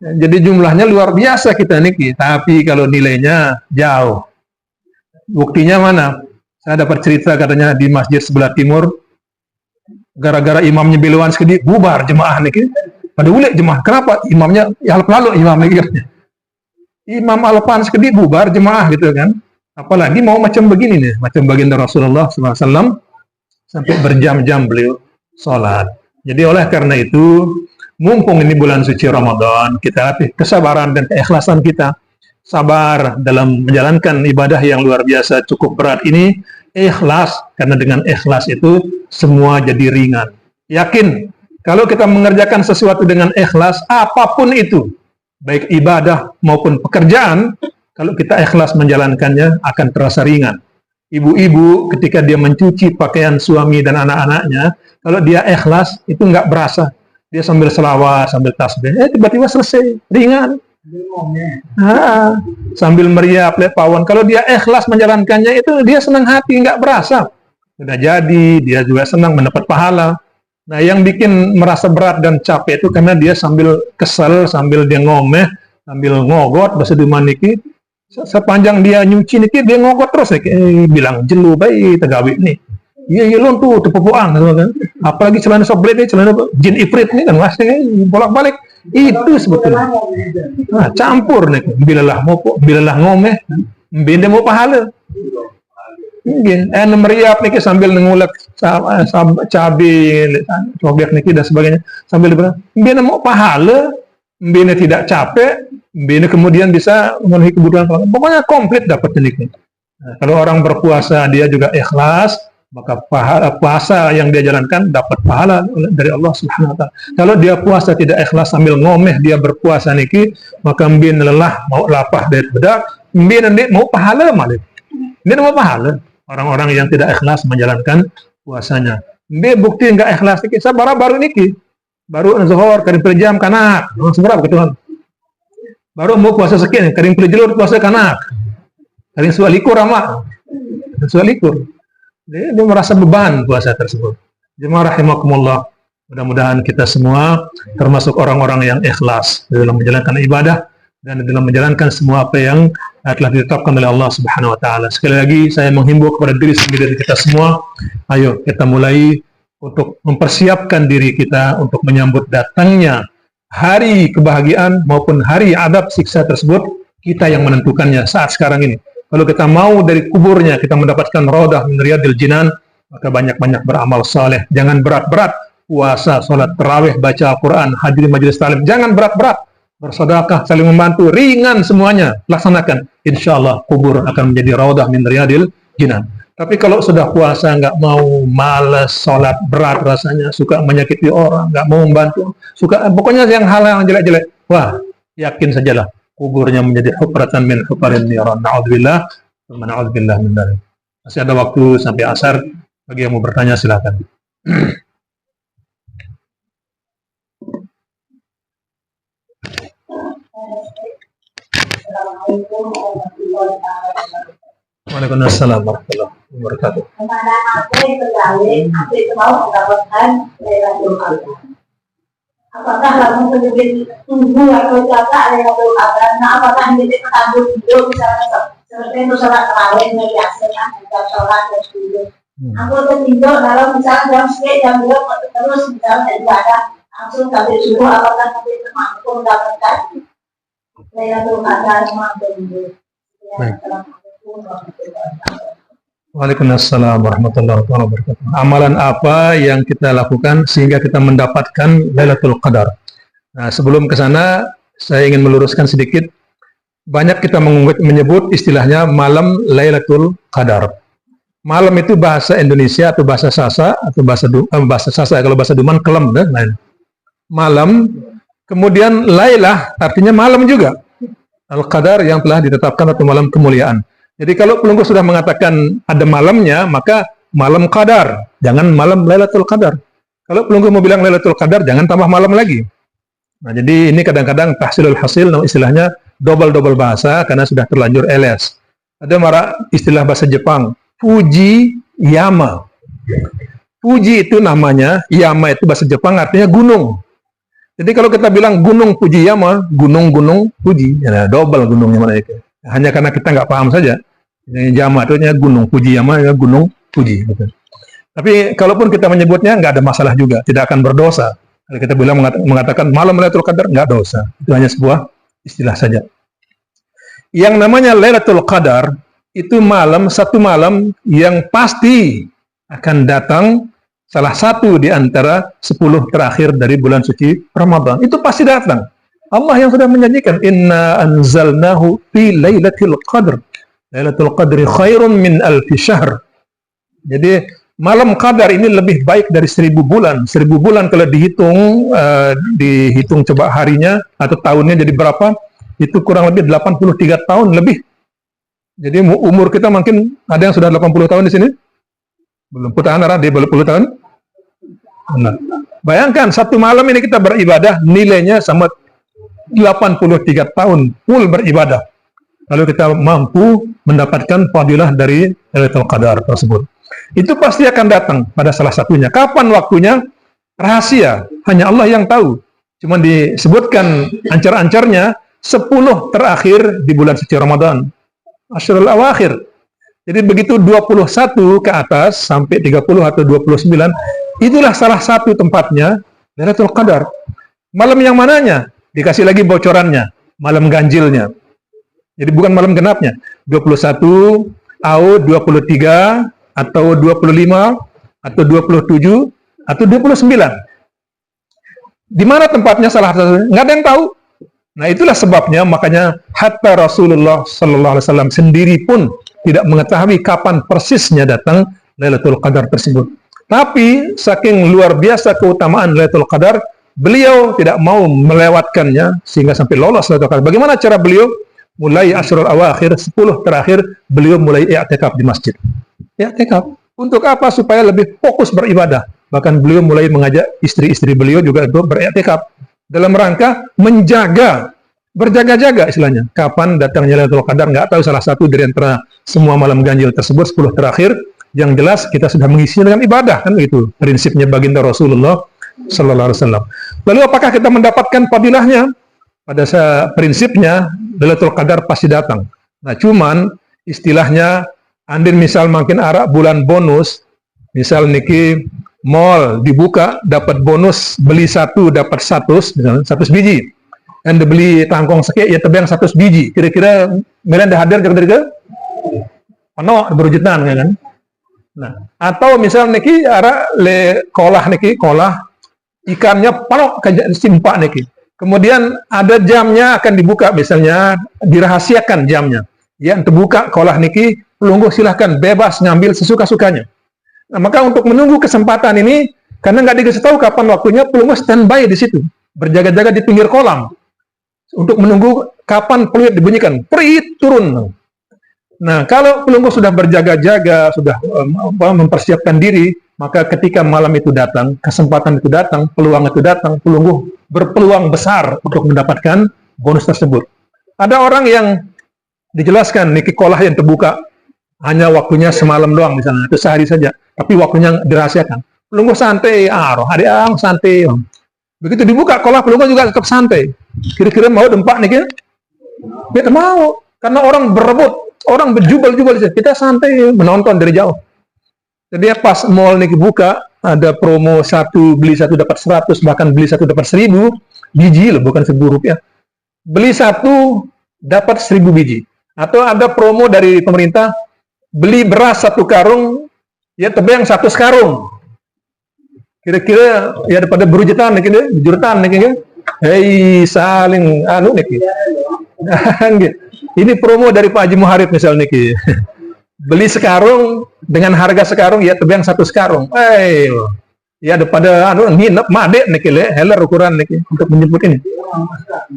jadi jumlahnya luar biasa kita niki, tapi kalau nilainya jauh. Buktinya mana? Saya dapat cerita katanya di masjid sebelah timur, gara-gara imamnya beloan sekali, bubar jemaah niki. Pada ulik jemaah. Kenapa? Imamnya ya lalu imam niki. Imam alpan sekali bubar jemaah gitu kan. Apalagi mau macam begini nih, macam baginda Rasulullah SAW sampai berjam-jam beliau sholat. Jadi oleh karena itu, mumpung ini bulan suci Ramadan, kita latih kesabaran dan keikhlasan kita. Sabar dalam menjalankan ibadah yang luar biasa cukup berat ini, ikhlas, karena dengan ikhlas itu semua jadi ringan. Yakin, kalau kita mengerjakan sesuatu dengan ikhlas, apapun itu, baik ibadah maupun pekerjaan, kalau kita ikhlas menjalankannya akan terasa ringan. Ibu-ibu ketika dia mencuci pakaian suami dan anak-anaknya, kalau dia ikhlas itu nggak berasa. Dia sambil selawat, sambil tasbih, tiba-tiba selesai, ringan. Sambil meriap, lihat pawon. Kalau dia ikhlas menjalankannya itu dia senang hati, nggak berasa. Sudah jadi, dia juga senang mendapat pahala. Nah, yang bikin merasa berat dan capek itu karena dia sambil kesel, sambil dia ngomeh, sambil ngogot, bahasa dimaniki. Sepanjang dia nyuci niki dia ngogot terus bilang jelu baik tegawi nih. Iya lon tuh tepupuang kan. Apalagi celana sobret nih, celana jin ifrit nih kan masih bolak-balik. Itu sebetulnya. Nah, campur nih. Bilalah ngomeh, beda mau pahala. Nggih, meriap niki sambil ngulek cabai, cobek niki dan sebagainya sambil dibilang, beda mau pahala, beda tidak capek, beda kemudian bisa memenuhi kebutuhan. Pokoknya komplit dapat niki. Nah, kalau orang berpuasa dia juga ikhlas, maka puasa yang dia jalankan dapat pahala dari Allah Subhanahu wa taala. Kalau dia puasa tidak ikhlas sambil ngomeh dia berpuasa niki, maka mbien lelah mau lapah dari bedak, mbien mau pahala malah. Mbien mau pahala. Orang-orang yang tidak ikhlas menjalankan puasanya. Mbien bukti enggak ikhlas niki, baru niki. Baru zuhur karing perjam kanak. Seberapa ketuhan? Baru mau puasa sekian, karing perjelur puasa kanak. Karing sualikur ama. Sualikur. Dia merasa beban puasa tersebut. Jemaah rahimakumullah, mudah-mudahan kita semua termasuk orang-orang yang ikhlas dalam menjalankan ibadah dan dalam menjalankan semua apa yang telah ditetapkan oleh Allah Subhanahu wa taala. Sekali lagi saya menghimbau kepada diri sendiri dan kita semua, ayo kita mulai untuk mempersiapkan diri kita untuk menyambut datangnya hari kebahagiaan maupun hari adab siksa tersebut, kita yang menentukannya saat sekarang ini. Kalau kita mau dari kuburnya kita mendapatkan rodah min riyadil jinan, maka banyak-banyak beramal saleh. Jangan berat-berat puasa, salat tarawih, baca Al-Qur'an, hadiri majelis taklim. Jangan berat-berat. Bersedekah, saling membantu, ringan semuanya. Laksanakan. Insyaallah kubur akan menjadi rodah min riyadil jinan. Tapi kalau sudah puasa nggak mau, malas, salat berat rasanya, suka menyakiti orang, nggak mau membantu, suka pokoknya yang hal yang jelek-jelek. Wah, yakin sajalah kuburnya menjadi hupratan min huparin niran. Na'udzubillah wa na'udzubillah min dzalik. Masih ada waktu sampai asar. Bagi yang mau bertanya silakan. Waalaikumsalam warahmatullahi wabarakatuh. Apakah kamu lebih tunggu atau jaga Lailatul Qadar? Nah, apakah menjadi takabur hidup misalnya seperti itu sholat tarawih biasanya dan sholat dan sebagainya. Aku tertidur kalau misalnya jam sekian jam 2 terus misalnya ibadah langsung sampai subuh, apakah nanti mampu mendapatkan Lailatul Qadar mampu hidup? Waalaikumsalam warahmatullahi wabarakatuh. Amalan apa yang kita lakukan sehingga kita mendapatkan Lailatul Qadar? Nah, sebelum ke sana, saya ingin meluruskan sedikit. Banyak kita menyebut istilahnya malam Lailatul Qadar. Malam itu bahasa Indonesia atau bahasa Sasa atau bahasa Sasa, kalau bahasa Duman kelem, lain. Malam, kemudian Lailah artinya malam juga. Al-Qadar yang telah ditetapkan atau malam kemuliaan. Jadi kalau pelunggu sudah mengatakan ada malamnya, maka malam Qadar, jangan malam Lailatul Qadar. Kalau pelunggu mau bilang Lailatul Qadar, jangan tambah malam lagi. Nah, jadi ini kadang-kadang tahsilul hasil, istilahnya double bahasa karena sudah terlanjur LS. Ada istilah bahasa Jepang, Fuji Yama. Fuji itu namanya, Yama itu bahasa Jepang artinya gunung. Jadi kalau kita bilang gunung Fujiyama, gunung-gunung Fuji, ya double gunungnya mana itu. Hanya karena kita nggak paham saja. Yama itu gunung, Fujiyama ya gunung Fuji. Gitu. Tapi kalaupun kita menyebutnya nggak ada masalah juga, tidak akan berdosa. Kalau kita bilang mengatakan malam Lailatul Qadar nggak dosa. Itu hanya sebuah istilah saja. Yang namanya Lailatul Qadar itu satu malam yang pasti akan datang, salah satu di antara 10 terakhir dari bulan suci Ramadan. Itu pasti datang. Allah yang sudah menjanjikan, Inna anzalnahu fi Lailatul Qadr. Lailatul Qadri khairun min alfi syahr. Jadi malam Qadar ini lebih baik dari 1000 bulan. 1000 bulan kalau dihitung coba harinya atau tahunnya jadi berapa? Itu kurang lebih 83 tahun lebih. Jadi umur kita mungkin ada yang sudah 80 tahun di sini? Belum putaran arah di 80 tahun? Nah, bayangkan satu malam ini kita beribadah nilainya sama 83 tahun full beribadah. Lalu kita mampu mendapatkan fadilah dari Lailatul Qadar tersebut. Itu pasti akan datang pada salah satunya. Kapan waktunya? Rahasia. Hanya Allah yang tahu. Cuma disebutkan ancar-ancarnya 10 terakhir di bulan suci Ramadan. Asyrul awakhir. Jadi begitu 21 ke atas sampai 30 atau 29, itulah salah satu tempatnya Lailatul Qadar. Malam yang mananya? Dikasih lagi bocorannya, malam ganjilnya. Jadi bukan malam genapnya. 21, atau 23, atau 25, atau 27, atau 29. Di mana tempatnya salah satu? Nggak ada yang tahu. Nah, itulah sebabnya makanya hatta Rasulullah sallallahu alaihi wasallam sendiri pun tidak mengetahui kapan persisnya datang Lailatul Qadar tersebut. Tapi saking luar biasa keutamaan Lailatul Qadar, beliau tidak mau melewatkannya sehingga sampai lolos Lailatul Qadar. Bagaimana cara beliau? Mulai Asyrul Awakhir, 10 terakhir, beliau mulai i'tikaf di masjid. I'tikaf. Untuk apa? Supaya lebih fokus beribadah. Bahkan beliau mulai mengajak istri-istri beliau juga untuk beriktikaf dalam rangka menjaga, berjaga-jaga istilahnya. Kapan datangnya Lailatul Qadar, nggak tahu, salah satu dari antara semua malam ganjil tersebut 10 terakhir, yang jelas kita sudah mengisi dengan ibadah, kan itu prinsipnya baginda Rasulullah sallallahu alaihi wasallam. Lalu apakah kita mendapatkan fadilahnya? Pada prinsipnya Lailatul Qadar pasti datang. Nah, cuman istilahnya andin misal makin arah bulan bonus, misal niki mall dibuka dapat bonus beli 1 dapat 100, misalnya 100 biji. Dan beli tangkong sekian ya tebang 100 biji. Kira-kira melen dah hadir kira-kira penuh berjutaan kan? Nah, atau misal niki arah le kolah niki kolah ikannya penuh ke simpak niki. Kemudian ada jamnya akan dibuka, misalnya dirahasiakan jamnya. Ya, terbuka kolah niki, pelungguh silahkan bebas ngambil sesuka-sukanya. Nah, maka untuk menunggu kesempatan ini, karena nggak dikasih tahu kapan waktunya, pelungguh standby di situ, berjaga-jaga di pinggir kolam untuk menunggu kapan peluit dibunyikan, perit turun. Nah, kalau pelungguh sudah berjaga-jaga, sudah mempersiapkan diri, maka ketika malam itu datang, kesempatan itu datang, peluang itu datang, pelungguh berpeluang besar untuk mendapatkan bonus tersebut. Ada orang yang dijelaskan niki kolah yang terbuka hanya waktunya semalam doang misalnya, itu sehari saja, tapi waktunya dirahasiakan. Pelungguh santai, hari santai. Begitu dibuka kolah pelunggu juga tetap santai. Kira-kira mau dempak nih kan? Kita mau, karena orang berebut, orang berjubel-jubel, kita santai menonton dari jauh. Jadi pas mall nih buka, ada promo satu beli satu dapat 100, bahkan beli satu dapat 1000 biji loh, bukan 1000 rupiah. Beli satu dapat 1000 biji. Atau ada promo dari pemerintah, beli beras 1 karung, ya tebang 1 karung. Kira-kira ya daripada berujutan nih, bejurutan nih, hei saling anu nih. Ini promo dari Pak Haji Muharib misalnya nih. Beli sekarung dengan harga sekarung ya tebang 1 sekarung. Ya daripada anu nginep madek nih heler ukuran nih untuk menjemput ini.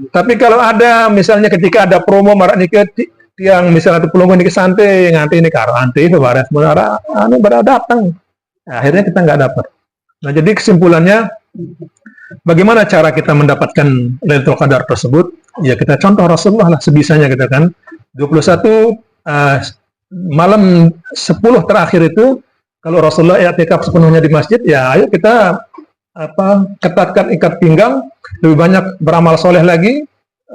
Tapi kalau ada misalnya ketika ada promo marak nih tiang misalnya pelunggu nih santai nganti ini karo anti itu barat sebenarnya anu baru datang. Akhirnya kita nggak dapat. Nah, jadi kesimpulannya, bagaimana cara kita mendapatkan Lailatul Qadar tersebut? Ya kita contoh Rasulullah lah sebisanya kita kan. 21 malam 10 terakhir itu, kalau Rasulullah i'tikaf sepenuhnya di masjid, ya ayo kita ketatkan ikat pinggang, lebih banyak beramal soleh lagi,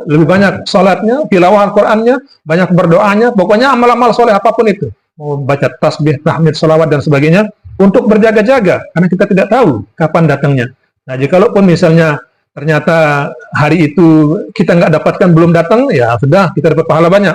lebih banyak sholatnya, tilawah Al-Qur'annya, banyak berdoanya, pokoknya amal-amal soleh apapun itu. Mau baca tasbih, tahmid, sholawat, dan sebagainya, untuk berjaga-jaga, karena kita tidak tahu kapan datangnya. Nah, jikalaupun misalnya ternyata hari itu kita nggak dapatkan, belum datang, ya sudah, kita dapat pahala banyak.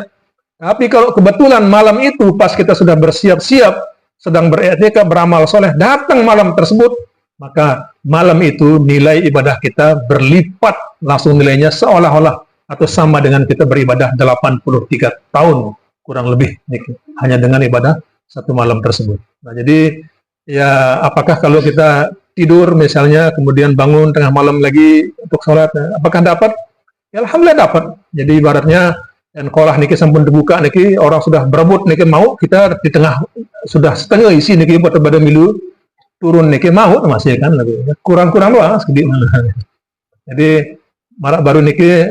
Tapi kalau kebetulan malam itu, pas kita sudah bersiap-siap, sedang beriktikaf, beramal soleh, datang malam tersebut, maka malam itu nilai ibadah kita berlipat, langsung nilainya seolah-olah atau sama dengan kita beribadah 83 tahun, kurang lebih, hanya dengan ibadah satu malam tersebut. Nah, jadi ya, apakah kalau kita tidur misalnya, kemudian bangun tengah malam lagi untuk sholat, apakah dapat? Ya, alhamdulillah dapat. Jadi ibaratnya, dan kolah niki sampun dibuka niki, orang sudah berebut niki mau, kita di tengah sudah setengah isi niki buat pada milu turun niki mau masih kan lebih kurang-kurang doang sedikit. Jadi baru niki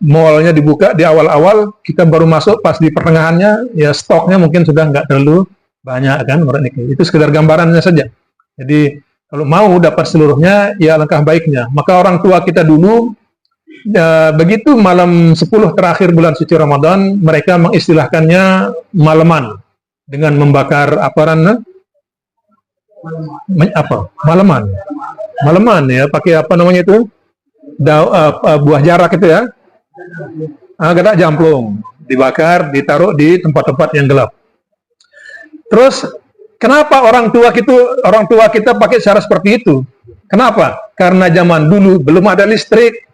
mallnya dibuka di awal-awal, kita baru masuk pas di pertengahannya, ya stoknya mungkin sudah nggak terlalu banyak kan, itu sekedar gambarannya saja. Jadi kalau mau dapat seluruhnya, ya alangkah baiknya. Maka orang tua kita dulu, begitu malam 10 terakhir bulan suci Ramadan, mereka mengistilahkannya malaman, dengan membakar malaman ya, pakai apa namanya itu, buah jarak itu ya, agak jamplung, dibakar, ditaruh di tempat-tempat yang gelap. Terus kenapa orang tua kita pakai cara seperti itu? Kenapa? Karena zaman dulu belum ada listrik.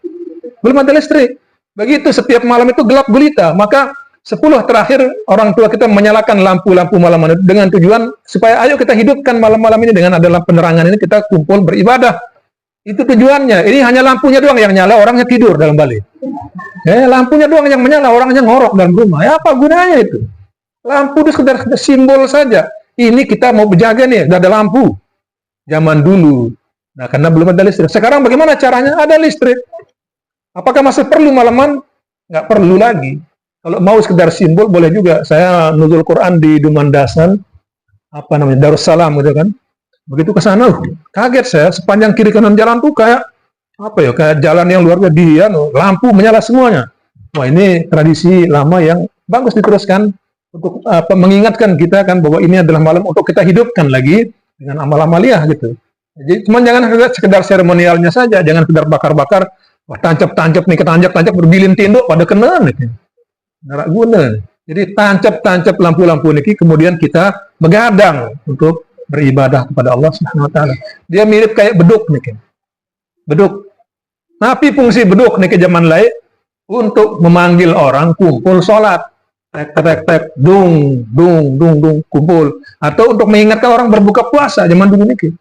Begitu setiap malam itu gelap gulita, maka 10 terakhir orang tua kita menyalakan lampu-lampu malam dengan tujuan supaya ayo kita hidupkan malam-malam ini dengan ada penerangan ini, kita kumpul beribadah. Itu tujuannya. Ini hanya lampunya doang yang nyala, orangnya tidur dalam balik. Lampunya doang yang menyala, orangnya ngorok dalam rumah. Ya apa gunanya itu? Lampu itu sekedar simbol saja. Ini kita mau berjaga nih, udah ada lampu. Zaman dulu. Nah, karena belum ada listrik. Sekarang bagaimana caranya? Ada listrik. Apakah masih perlu malaman? Nggak perlu lagi. Kalau mau sekedar simbol, boleh juga. Saya nuzul Quran di Dumandasan, Darussalam gitu kan. Begitu ke sana, kaget saya. Sepanjang kiri kanan jalan tuh kayak kayak jalan yang luar biasa, lampu menyala semuanya. Wah, ini tradisi lama yang bagus diteruskan. Untuk mengingatkan kita kan bahwa ini adalah malam untuk kita hidupkan lagi dengan amal-amaliyah gitu. Jadi cuma jangan sekedar seremonialnya saja, jangan sekedar bakar-bakar, wah tancap-tancap nih, ketanjap-tancap berbilin tinduk pada kena nih. Nggak guna. Jadi tancap-tancap lampu-lampu niki, kemudian kita begadang untuk beribadah kepada Allah Subhanahu wa taala. Dia mirip kayak beduk niki. Beduk. Tapi fungsi beduk niki zaman lain untuk memanggil orang kumpul sholat. Tek, dung, kumpul. Atau untuk mengingatkan orang berbuka puasa zaman dulu niki.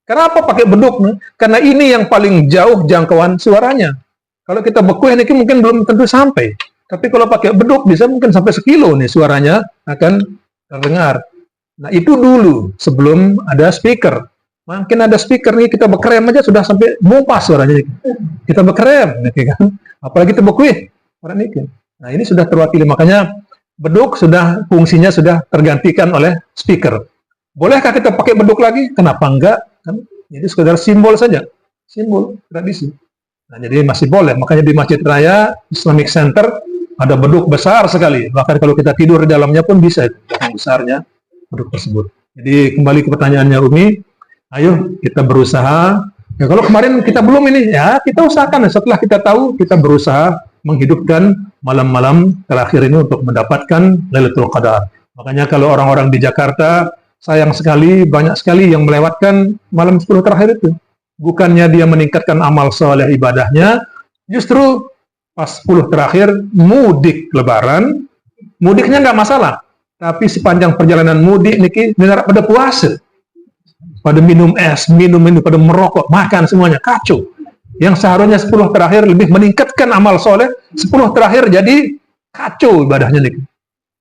Kenapa pakai beduk nih? Karena ini yang paling jauh jangkauan suaranya. Kalau kita bekuih niki mungkin belum tentu sampai. Tapi kalau pakai beduk bisa mungkin sampai 1 kilo nih suaranya akan terdengar. Nah, itu dulu sebelum ada speaker. Makin ada speaker nih, kita bekrem aja sudah sampai mumpas suaranya. Kita bekrem, nih, kan? Apalagi kita bekuih orang niki. Nah, ini sudah terwakili, makanya beduk sudah fungsinya sudah tergantikan oleh speaker. Bolehkah kita pakai beduk lagi? Kenapa enggak? Kan? Jadi sekedar simbol saja. simbol tradisi. Nah, jadi masih boleh. Makanya di Masjid Raya Islamic Center ada beduk besar sekali. Bahkan kalau kita tidur di dalamnya pun bisa, yang besarnya beduk tersebut. Jadi kembali ke pertanyaannya Umi, ayo kita berusaha. Ya kalau kemarin kita belum ini, ya kita usahakan. Setelah kita tahu, kita berusaha menghidupkan malam-malam terakhir ini untuk mendapatkan Lailatul Qadar. Makanya kalau orang-orang di Jakarta, sayang sekali, banyak sekali yang melewatkan malam 10 terakhir itu. Bukannya dia meningkatkan amal soleh ibadahnya, justru pas 10 terakhir mudik lebaran, mudiknya nggak masalah. Tapi sepanjang perjalanan mudik niki pada puasa, pada minum es, minum, pada merokok, makan semuanya, kacau. Yang seharusnya 10 terakhir lebih meningkatkan amal soleh, 10 terakhir jadi kacau ibadahnya nih.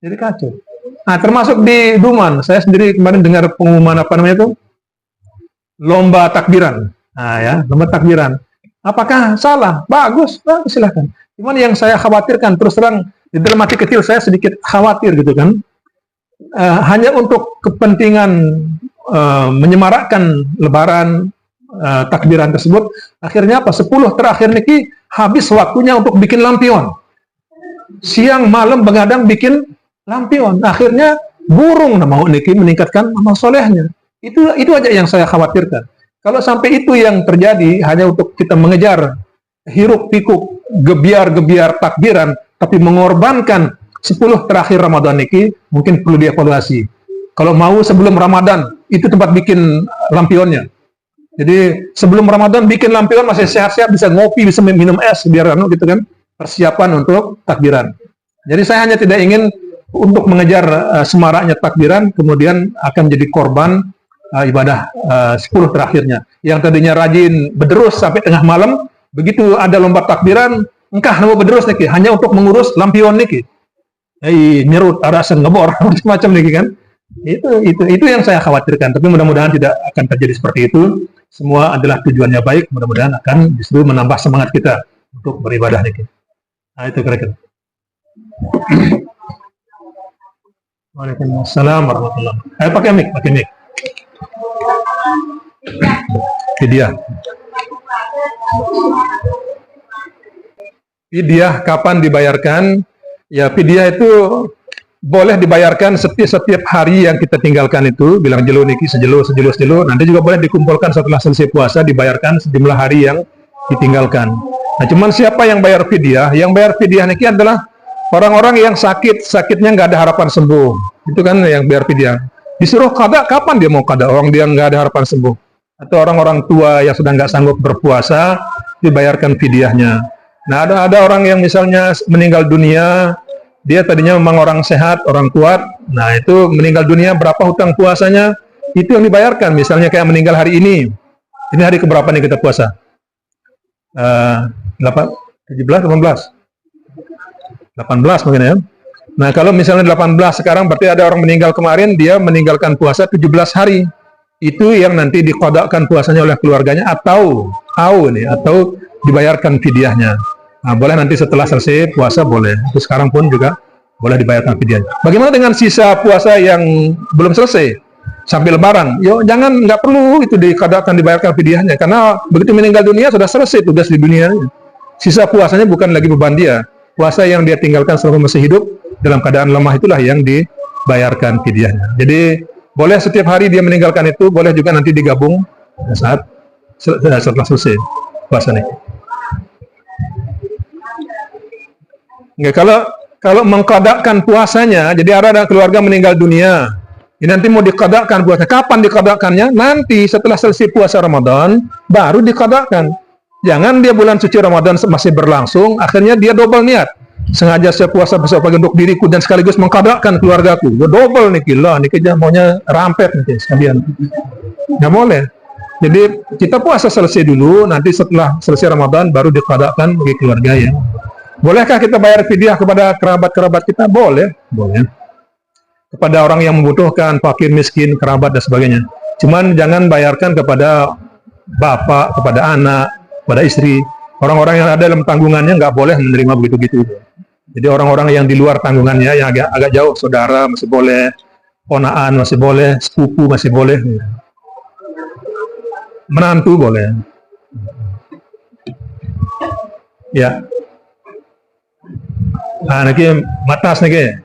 Jadi kacau. Nah, termasuk di Duman, saya sendiri kemarin dengar pengumuman apa namanya itu? Lomba takbiran. Nah ya, lomba takbiran. Apakah salah? Bagus, silahkan. Cuman yang saya khawatirkan, terus terang, di dalam hati kecil saya sedikit khawatir gitu kan. Hanya untuk kepentingan menyemarakkan lebaran, takbiran tersebut, akhirnya apa? 10 terakhir niki habis waktunya untuk bikin lampion. Siang malam begadang bikin lampion. Akhirnya burung mau niki meningkatkan amal solehnya. Itu aja yang saya khawatirkan. Kalau sampai itu yang terjadi hanya untuk kita mengejar hiruk pikuk gebiar takbiran, tapi mengorbankan 10 terakhir Ramadan niki, mungkin perlu dievaluasi. Kalau mau sebelum Ramadan itu tempat bikin lampionnya. Jadi sebelum Ramadan bikin lampion masih sehat-sehat, bisa ngopi, bisa minum es biar gitu kan, persiapan untuk takbiran. Jadi saya hanya tidak ingin untuk mengejar semaraknya takbiran kemudian akan jadi korban ibadah 10 terakhirnya. Yang tadinya rajin berderus sampai tengah malam, begitu ada lomba takbiran, engkah mau berderus niki hanya untuk mengurus lampion niki. Nyerut, arasan, ngebor, macam-macam niki kan. Itu yang saya khawatirkan, tapi mudah-mudahan tidak akan terjadi seperti itu. Semua adalah tujuannya baik, mudah-mudahan akan justru menambah semangat kita untuk beribadah niki. Nah, itu kira-kira. Waalaikumsalam warahmatullahi wabarakatuh. Pakai mic. Fidyah kapan dibayarkan? Ya, fidyah itu boleh dibayarkan setiap hari yang kita tinggalkan itu, bilang jelo niki sejelo. Nanti juga boleh dikumpulkan setelah selesai puasa, dibayarkan sejumlah hari yang ditinggalkan. Nah, cuman siapa yang bayar fidyah? Yang bayar fidyah niki adalah orang-orang yang sakitnya nggak ada harapan sembuh. Itu kan yang bayar fidyah. Disuruh qada, kapan dia mau qada? Orang dia nggak ada harapan sembuh. Atau orang-orang tua yang sudah nggak sanggup berpuasa, dibayarkan fidyahnya. Nah, ada orang yang misalnya meninggal dunia, dia tadinya memang orang sehat, orang kuat. Nah, itu meninggal dunia, berapa hutang puasanya? Itu yang dibayarkan. Misalnya kayak meninggal hari ini. Ini hari keberapa nih kita puasa? 17, 18 mungkin ya. Nah, kalau misalnya 18 sekarang, berarti ada orang meninggal kemarin, dia meninggalkan puasa 17 hari. Itu yang nanti diqada'kan puasanya oleh keluarganya atau dibayarkan fidyahnya. Nah, boleh nanti setelah selesai puasa boleh. Terus sekarang pun juga boleh dibayarkan fidyahnya. Bagaimana dengan sisa puasa yang belum selesai sampai Lebaran? Nggak perlu itu diqada'kan, dibayarkan fidyahnya, karena begitu meninggal dunia sudah selesai tugas di dunia. Sisa puasanya bukan lagi beban dia. Puasa yang dia tinggalkan selama masih hidup dalam keadaan lemah itulah yang dibayarkan fidyahnya. Jadi boleh setiap hari dia meninggalkan itu, boleh juga nanti digabung saat setelah selesai puasanya. Nggak, kalau mengqada'kan puasanya, jadi ada keluarga meninggal dunia, ini nanti mau diqada'kan puasa. Kapan diqada'kannya? Nanti setelah selesai puasa Ramadan baru diqada'kan. Jangan dia bulan suci Ramadan masih berlangsung, akhirnya dia double niat. Sengaja saya puasa besok pagi untuk diriku dan sekaligus mengqada'kan keluargaku. Double nih gila, nih kerja maunya rampet nih sekalian. Nggak boleh. Jadi kita puasa selesai dulu, nanti setelah selesai Ramadan baru diqada'kan bagi keluarga ya. Bolehkah kita bayar fidyah kepada kerabat-kerabat kita? Boleh. Kepada orang yang membutuhkan, fakir, miskin, kerabat dan sebagainya. Cuman jangan bayarkan kepada bapak, kepada anak, kepada istri. Orang-orang yang ada dalam tanggungannya nggak boleh menerima begitu-gitu. Jadi orang-orang yang di luar tanggungannya, yang agak jauh, saudara masih boleh, ponaan masih boleh, sepupu masih boleh, menantu boleh. Ya. Nah, niki matas niki.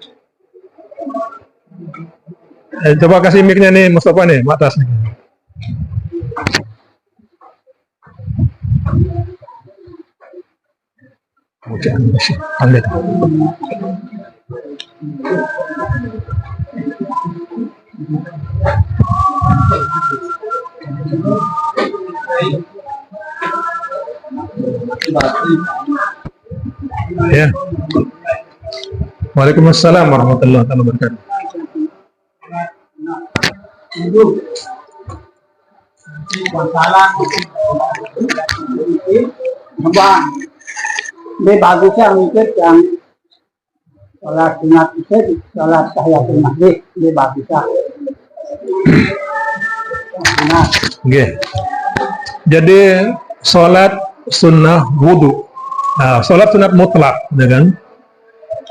Coba kasih mic-nya nih Mustafa nih, matas nih. Oke, ambil. Ya. Waalaikumsalam warahmatullahi wabarakatuh. Dia bagusnya mikir yang sholat sunat itu sholat tahiyatul masjid, dia bagusnya. Oke. Jadi sholat sunnah wudu. Nah, sholat sunat mutlak, ya kan?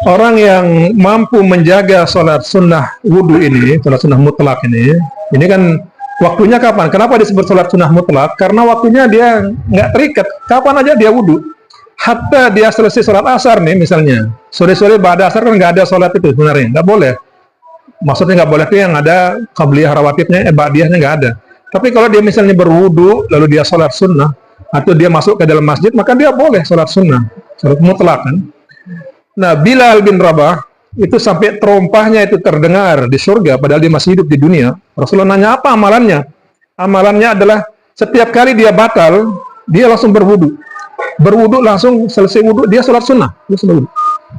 Orang yang mampu menjaga sholat sunnah wudu ini, sholat sunnah mutlak ini kan waktunya kapan? Kenapa disebut sholat sunnah mutlak? Karena waktunya dia nggak terikat, kapan aja dia wudu. Hatta dia selesai sholat asar nih misalnya, sore-sore ba'da asar kan nggak ada sholat itu sebenarnya, nggak boleh. Maksudnya nggak boleh itu yang ada qabliyah rawatibnya, ba'diyahnya nggak ada. Tapi kalau dia misalnya berwudu, lalu dia sholat sunnah, atau dia masuk ke dalam masjid, maka dia boleh sholat sunnah, sholat mutlak kan. Nah, Bilal bin Rabah itu sampai terompahnya itu terdengar di surga, padahal dia masih hidup di dunia. Rasulullah nanya apa amalannya? Amalannya adalah setiap kali dia batal, dia langsung berwudu. Berwudu langsung selesai wudu, dia sholat sunnah.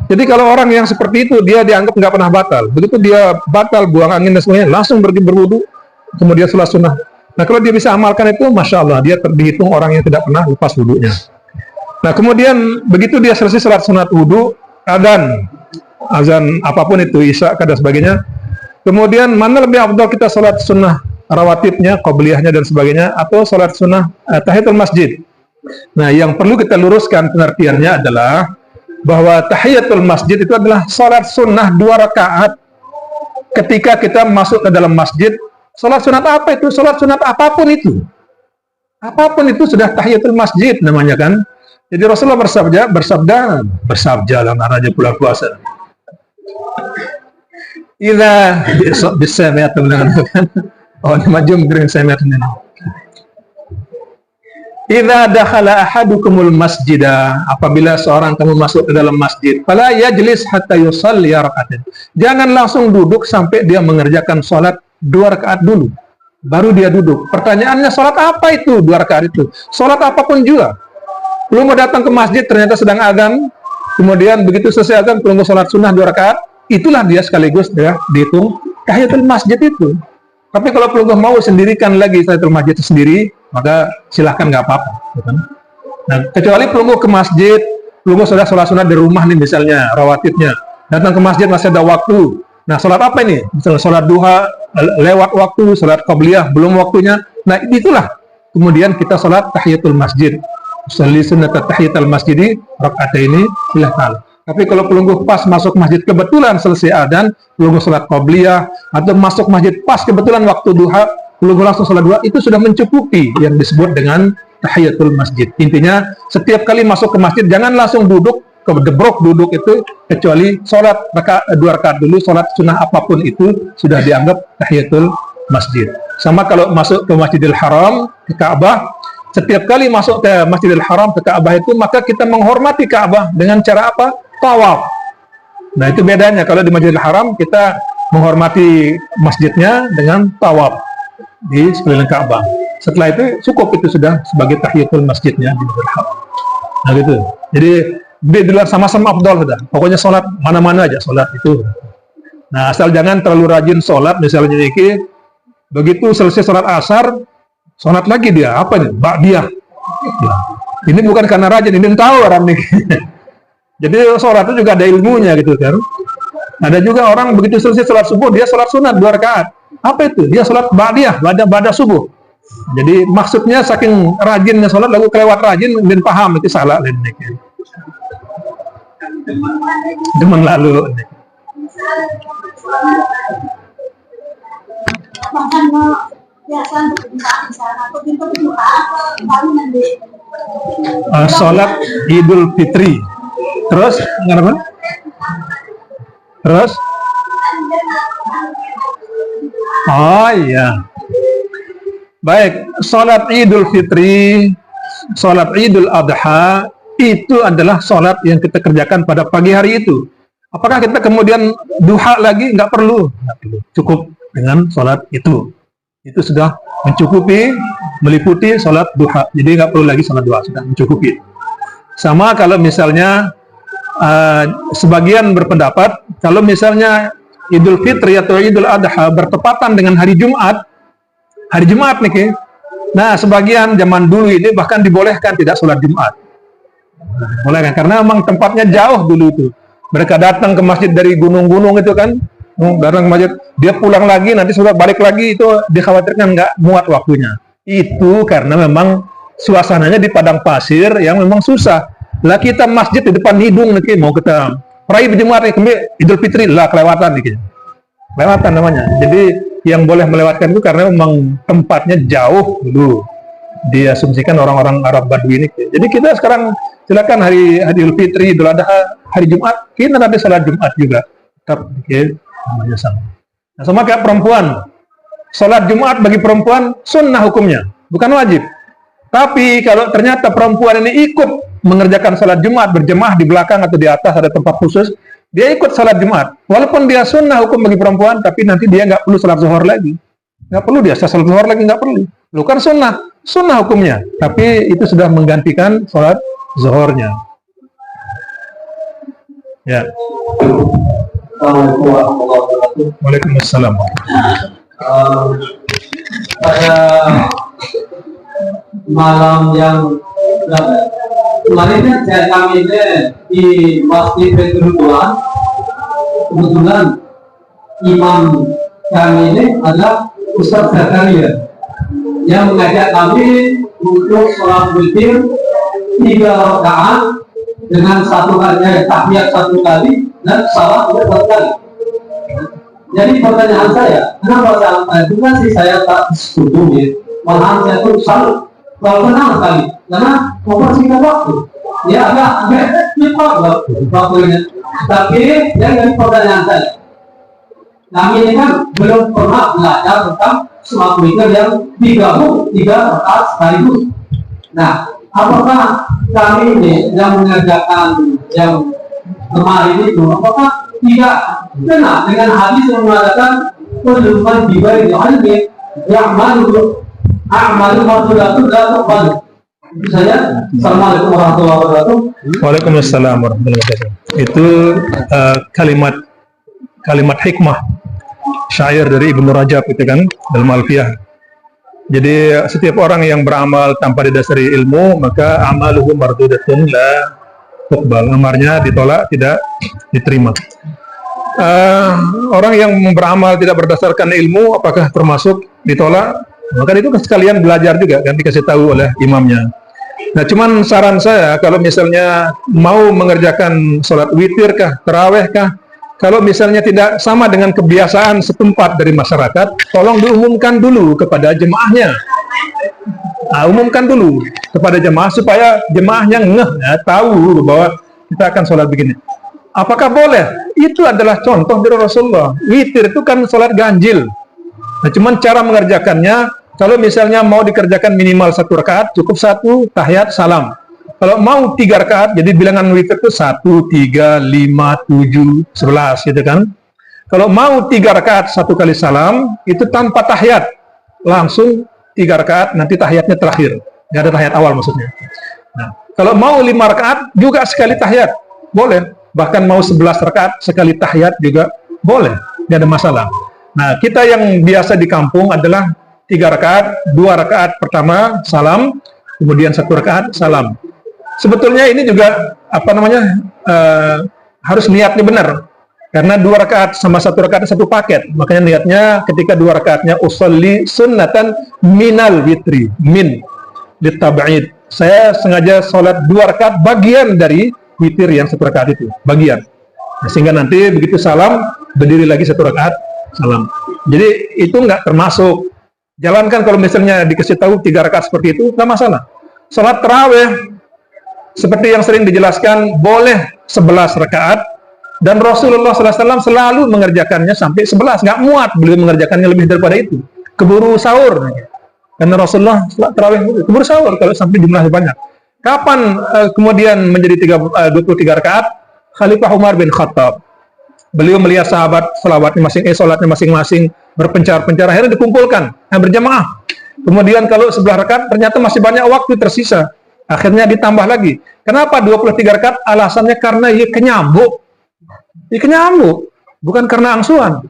Jadi kalau orang yang seperti itu, dia dianggap nggak pernah batal. Begitu dia batal, buang angin dan semuanya, langsung pergi berwudu, kemudian sholat sunnah. Nah, kalau dia bisa amalkan itu, Masya Allah, dia dihitung orang yang tidak pernah lepas wudunya. Nah, kemudian begitu dia selesai sholat sunat wudu, azan apapun itu, isya dan sebagainya. Kemudian mana lebih afdal kita sholat sunnah rawatibnya, qabliyahnya dan sebagainya, atau sholat sunnah tahiyatul masjid. Nah, yang perlu kita luruskan pengertiannya adalah bahwa tahiyatul masjid itu adalah sholat sunnah 2 rakaat ketika kita masuk ke dalam masjid. Sholat sunat apa itu? Sholat sunat apapun itu. Apapun itu sudah tahiyatul masjid namanya kan. Jadi Rasulullah bersabda dalam raja bulan puasa. Idza bisa ya teman-teman. Oh, ini majum green saya ini. Idza dakhala ahadukumul masjidah, apabila seorang kamu masuk ke dalam masjid, fala yajlis hatta yusalli rak'atain. Jangan langsung duduk sampai dia mengerjakan salat 2 rakaat dulu. Baru dia duduk. Pertanyaannya, salat apa itu 2 rakaat itu? Salat apapun juga. Belum mau datang ke masjid ternyata sedang azan, kemudian begitu selesai azan belum salat sunnah 2 rakaat, itulah dia sekaligus ya dihitung tahiyatul masjid itu. Tapi kalau pelungguh mau sendirikan lagi tahiyatul masjid itu sendiri, maka silahkan, nggak apa-apa. Nah, kecuali pelungguh ke masjid, pelungguh sudah sholat sunnah di rumah nih misalnya, rawatibnya, datang ke masjid masih ada waktu. Nah, sholat apa ini? Misalnya sholat duha, lewat waktu, sholat qabliyah, belum waktunya. Nah, itulah. Kemudian kita sholat tahiyatul masjid. Sholli sunnat tahiyatul masjid, raka'ataini, silahkan. Tapi kalau pelungguh pas masuk masjid kebetulan selesai adzan, pelungguh sholat qabliyah, atau masuk masjid pas kebetulan waktu duha, pelungguh langsung sholat duha, itu sudah mencukupi yang disebut dengan tahiyatul masjid. Intinya, setiap kali masuk ke masjid, jangan langsung duduk, kedebrok duduk itu, kecuali sholat 2 rakaat dulu, sholat sunnah apapun itu, sudah dianggap tahiyatul masjid. Sama kalau masuk ke Masjidil Haram, ke Ka'bah, setiap kali masuk ke Masjidil Haram, ke Ka'bah itu, maka kita menghormati Ka'bah dengan cara apa? Tawaf. Nah, itu bedanya. Kalau di Masjidil Haram, kita menghormati masjidnya dengan tawaf di sekeliling Ka'bah. Setelah itu cukup, itu sudah sebagai tahiyatul masjidnya di Masjidil Haram. Nah, gitu. Jadi di luar sama-sama afdal sudah. Pokoknya sholat mana-mana aja sholat itu. Nah, asal jangan terlalu rajin sholat. Misalnya ini, begitu selesai sholat asar, sholat lagi dia apa nih? Ba'diyah. Ya. Ini bukan karena rajin, ini tahu orang nih. Jadi sholat itu juga ada ilmunya gitu kan. Ada juga orang begitu selesai sholat subuh, dia sholat sunat 2 rakaat. Apa itu? Dia sholat ba'diyah, ba'da subuh. Jadi maksudnya saking rajinnya sholat, lalu kelewat rajin dan paham itu salah. Demen lalu. Biasa untuk di sana, atau pintu baru nanti Sholat Idul Fitri. Terus, apa? Terus? Oh iya. Baik, sholat Idul Fitri, sholat Idul Adha itu adalah sholat yang kita kerjakan pada pagi hari itu. Apakah kita kemudian duha lagi? Nggak perlu. Cukup dengan sholat itu. Itu sudah mencukupi, meliputi sholat duha. Jadi nggak perlu lagi sholat duha, sudah mencukupi. Sama kalau misalnya sebagian berpendapat kalau misalnya Idul Fitri atau Idul Adha bertepatan dengan hari Jumat nih, nah sebagian zaman dulu ini bahkan dibolehkan tidak sholat Jumat. Boleh kan? Karena memang tempatnya jauh dulu itu. Mereka datang ke masjid dari gunung-gunung itu kan, datang ke masjid, dia pulang lagi, nanti sudah balik lagi, itu dikhawatirkan nggak muat waktunya. Itu karena memang suasananya di padang pasir yang memang susah. Lah kita masjid di depan hidung nih, mau kita peraih Jumat nih, Idul Fitri lah kelewatan nih, kelewatan namanya. Jadi yang boleh melewatkan itu karena memang tempatnya jauh dulu. Diasumsikan orang-orang Arab Badui ini. Jadi kita sekarang silakan hari Idul Fitri, Idul Adha, hari Jumat, kita nanti salat Jumat juga. Tetap namanya sama. Nah, sama kayak perempuan. Salat Jumat bagi perempuan sunnah hukumnya, bukan wajib. Tapi kalau ternyata perempuan ini ikut mengerjakan salat Jumat berjemaah di belakang atau di atas ada tempat khusus, dia ikut salat Jumat. Walaupun dia sunnah hukum bagi perempuan, tapi nanti dia nggak perlu salat zuhur lagi. Nggak perlu dia salat zuhur lagi, nggak perlu. Lu kan sunnah hukumnya, tapi itu sudah menggantikan sholat zuhurnya. Ya. Waalaikumsalam. Pada malam yang kemarin kan kami di Masjid Petruluan, kebetulan imam kami ini adalah Ustaz Zakaria yang mengajak kami untuk sholat witir 3 rakaat dengan tahiyat 1 kali dan salat 4 kali. Jadi pertanyaan saya, kenapa saat itu kan sih saya tak setuju ya? Malahan saya tuh selalu tenang sekali karena mempersingkat waktu. Ya agak cepat waktunya. Tapi yang jadi pertanyaan saya, kami ini kan belum pernah belajar tentang sholat witir yang digabung 3 rakaat sekaligus. Nah, apakah kami ini yang mengerjakan yang kemarin itu, apakah tidak benar dengan hadis yang mengatakan pedoman dibalik ilmi yang malu marfudatun la tuqbal. Itu saja. Assalamualaikum warahmatullahi wabarakatuh. Waalaikumsalam warahmatullahi wabarakatuh. Itu kalimat hikmah syair dari Ibnu Rajab itu kan dalam Alfiyah. Jadi setiap orang yang beramal tanpa didasari ilmu maka amaluhu mardudatun la tuqbal. Amarnya ditolak, tidak diterima. Orang yang beramal tidak berdasarkan ilmu apakah termasuk ditolak? Maka itu sekalian belajar juga kan, dikasih tahu oleh imamnya. Nah, cuman saran saya kalau misalnya mau mengerjakan sholat witir kah, taraweh kah, kalau misalnya tidak sama dengan kebiasaan setempat dari masyarakat, tolong diumumkan dulu kepada jemaahnya. Nah, umumkan dulu kepada jemaah supaya jemaahnya ngeh, ya, tahu bahwa kita akan sholat begini. Apakah boleh? Itu adalah contoh dari Rasulullah. Witir itu kan sholat ganjil. Nah, cuman cara mengerjakannya, kalau misalnya mau dikerjakan minimal 1 rakaat, cukup 1 tahiyat salam. Kalau mau 3 rakaat, jadi bilangan witir itu 1, 3, 5, 7, 11 gitu kan. Kalau mau 3 rakaat 1 kali salam, itu tanpa tahiyat. Langsung 3 rakaat, nanti tahiyatnya terakhir. Nggak ada tahiyat awal maksudnya. Nah, kalau mau 5 rakaat, juga sekali tahiyat. Boleh. Bahkan mau 11 rakaat, sekali tahiyat juga boleh. Nggak ada masalah. Nah, kita yang biasa di kampung adalah 3 rakaat, 2 rakaat pertama salam, kemudian 1 rakaat salam. Sebetulnya ini juga harus niatnya benar, karena 2 rakaat sama 1 rakaat 1 paket. Makanya niatnya ketika 2 rakaatnya usolli sunnatan minal witri, min litab'id. Saya sengaja sholat 2 rakaat bagian dari witir yang 1 rakaat itu, bagian. Nah, sehingga nanti begitu salam berdiri lagi 1 rakaat salam. Jadi itu nggak termasuk. Jalankan kalau misalnya dikasih tahu 3 rakaat seperti itu, nggak masalah. Salat tarawih seperti yang sering dijelaskan boleh 11 rakaat dan Rasulullah SAW selalu mengerjakannya sampai 11, nggak muat beliau mengerjakannya lebih daripada itu. Keburu sahur, karena Rasulullah salat tarawih keburu sahur kalau sampai jumlahnya banyak. Kapan kemudian menjadi 23 rakaat? Khalifah Umar bin Khattab. Beliau melihat sahabat salatnya masing-masing berpencar-pencar, akhirnya dikumpulkan berjamaah. Kemudian kalau 11 rakaat ternyata masih banyak waktu tersisa. Akhirnya ditambah lagi. Kenapa 23 rakaat? Alasannya karena ia kenyambuk. Ia kenyambuk, bukan karena angsuhan.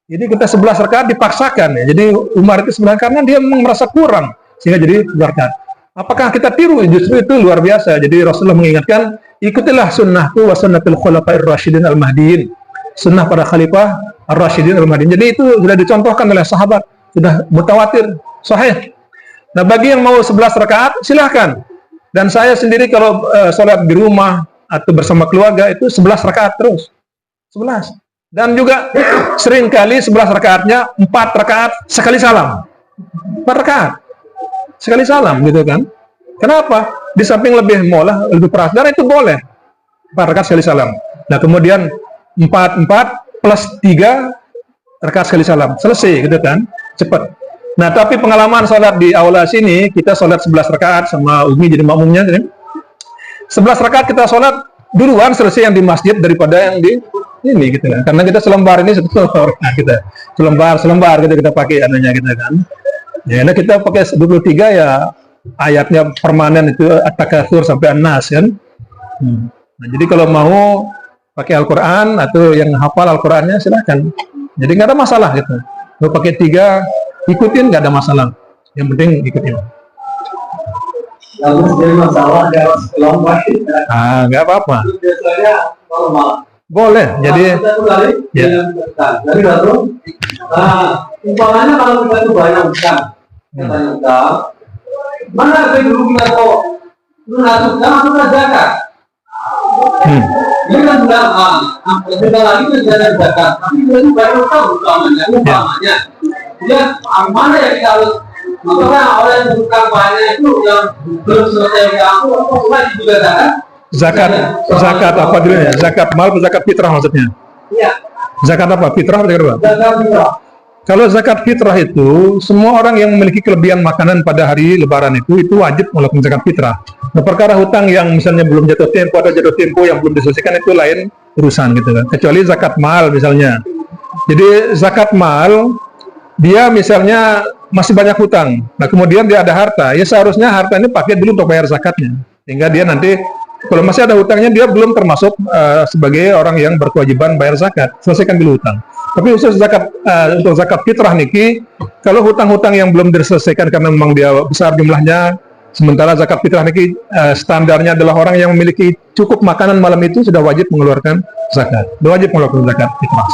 Jadi kita 11 rakaat dipaksakan ya. Jadi Umar itu sebenarnya karena dia memang merasa kurang sehingga jadi 11 rakaat. Apakah kita tiru? Justru itu luar biasa. Jadi Rasulullah mengingatkan, ikutilah sunnahku wa sunnatul khulafa'ir rasyidin al-mahdiin. Sunnah para khalifah ar-rasyidin al-mahdiin. Jadi itu sudah dicontohkan oleh sahabat, sudah mutawatir, sahih. Nah, bagi yang mau 11 rakaat silahkan. Dan saya sendiri kalau sholat di rumah atau bersama keluarga itu 11 rakaat terus. 11. Dan juga sering kali 11 rakaatnya 4 rakaat sekali salam. 4 rakaat sekali salam gitu kan. Kenapa? Di samping lebih molah, lebih peras, dan itu boleh 4 rakaat sekali salam. Nah, kemudian 4 plus 3 rakaat sekali salam. Selesai gitu kan. Cepat. Nah, tapi pengalaman sholat di aula sini, kita sholat 11 rakaat sama Umi jadi makmumnya. 11 rakaat kita sholat duluan selesai yang di masjid daripada yang di ini gitu kan. Karena kita selembar ini satu nah, kita selembar kita pakai anunya kita kan. Ya, nah kita pakai 23 ya ayatnya permanen itu At-Takatsur sampai An-Nas kan. Nah, jadi kalau mau pakai Al-Qur'an atau yang hafal Al-Qur'annya silakan. Jadi nggak ada masalah gitu. Mau pakai 3 ikutin nggak ada masalah. Yang penting ikutin. Lalu jadi masalah ada kelompok. Nggak apa-apa. Biasanya normal. Boleh. Jadi ya. Jadi lalu, umpamanya kalau kita itu banyak utang, mana yang dulu kita tahu, lunas utang atau lunas zakat? Dia kan bilang, kita lagi menjalankan zakat, tapi kita itu banyak utang umpamanya. Dia mana yang kita harus, makanya orang yang bukan banyak itu yang belum selesai aku juga zakat. Zakat apa dulu ya? Zakat mal atau zakat fitrah maksudnya? Iya. Zakat apa? Fitrah atau apa? Zakat fitrah. Kalau zakat fitrah itu, semua orang yang memiliki kelebihan makanan pada hari Lebaran itu wajib melakukan zakat fitrah. Nah, perkara hutang yang misalnya belum jatuh tempo atau jatuh tempo yang belum diselesaikan itu lain urusan gitu kan. Kecuali zakat mal misalnya. Jadi zakat mal dia misalnya masih banyak hutang. Nah, kemudian dia ada harta. Ya seharusnya harta ini pakai dulu untuk bayar zakatnya. Sehingga dia nanti kalau masih ada hutangnya dia belum termasuk sebagai orang yang berkewajiban bayar zakat. Selesaikan dulu hutang. Tapi khusus zakat untuk zakat fitrah niki, kalau hutang-hutang yang belum diselesaikan karena memang dia besar jumlahnya, sementara zakat fitrah niki standarnya adalah orang yang memiliki cukup makanan malam itu sudah wajib mengeluarkan zakat. Sudah wajib mengeluarkan zakat fitrah.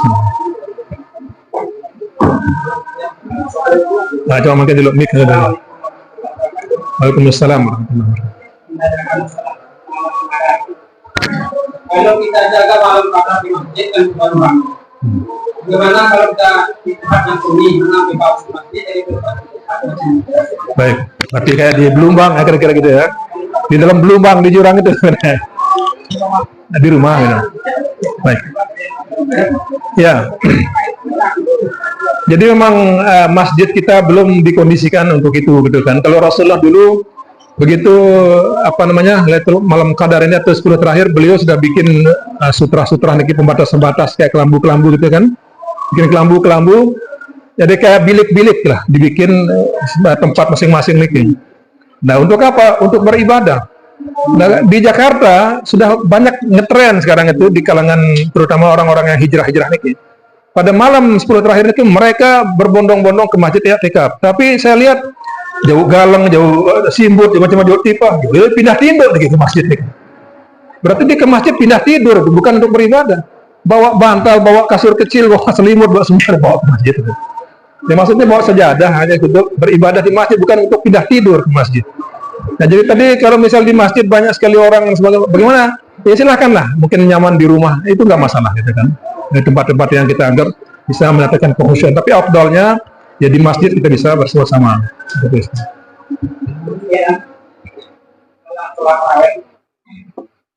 Nah, coba makan dulu mik dulu. Waalaikumsalam warahmatullahi wabarakatuh. Kalau kita jaga malam makan di masjid dan di rumah, bagaimana kalau kita di tempat yang sunyi, di bawah masjid dari tempat baik, berarti kayak di Belumbang, kira-kira gitu ya. Di dalam Belumbang, di jurang itu, di rumah gitu. Baik, ya. Jadi memang masjid kita belum dikondisikan untuk itu, gitu kan. Kalau Rasulullah dulu begitu malam Qadar ini atau 10 terakhir, beliau sudah bikin sutra-sutra niki pembatas-pembatas kayak kelambu-kelambu gitu kan. Bikin kelambu-kelambu, jadi kayak bilik-bilik lah, dibikin tempat masing-masing niki. Nah, untuk apa? Untuk beribadah. Nah, di Jakarta sudah banyak ngetren sekarang itu di kalangan terutama orang-orang yang hijrah-hijrah niki. Pada malam 10 terakhir niki mereka berbondong-bondong ke masjid i'tikaf. Tapi saya lihat jauh Galang, jauh Simbut, macam-macam jauh Tipah, pindah tidur ke masjid. Berarti dia ke masjid pindah tidur, bukan untuk beribadah. Bawa bantal, bawa kasur kecil, bawa selimut, bawa semua bawa ke masjid. Ya, maksudnya bawa sajadah hanya untuk beribadah di masjid, bukan untuk pindah tidur ke masjid. Nah, jadi tadi kalau misal di masjid banyak sekali orang yang sebagainya, bagaimana? Ya silahkanlah, mungkin nyaman di rumah, itu nggak masalah gitu kan. Di tempat-tempat yang kita anggap bisa menyatakan kekhusyuan, tapi afdalnya ya di masjid kita bisa bersama-sama. Ya. sholat tarawih.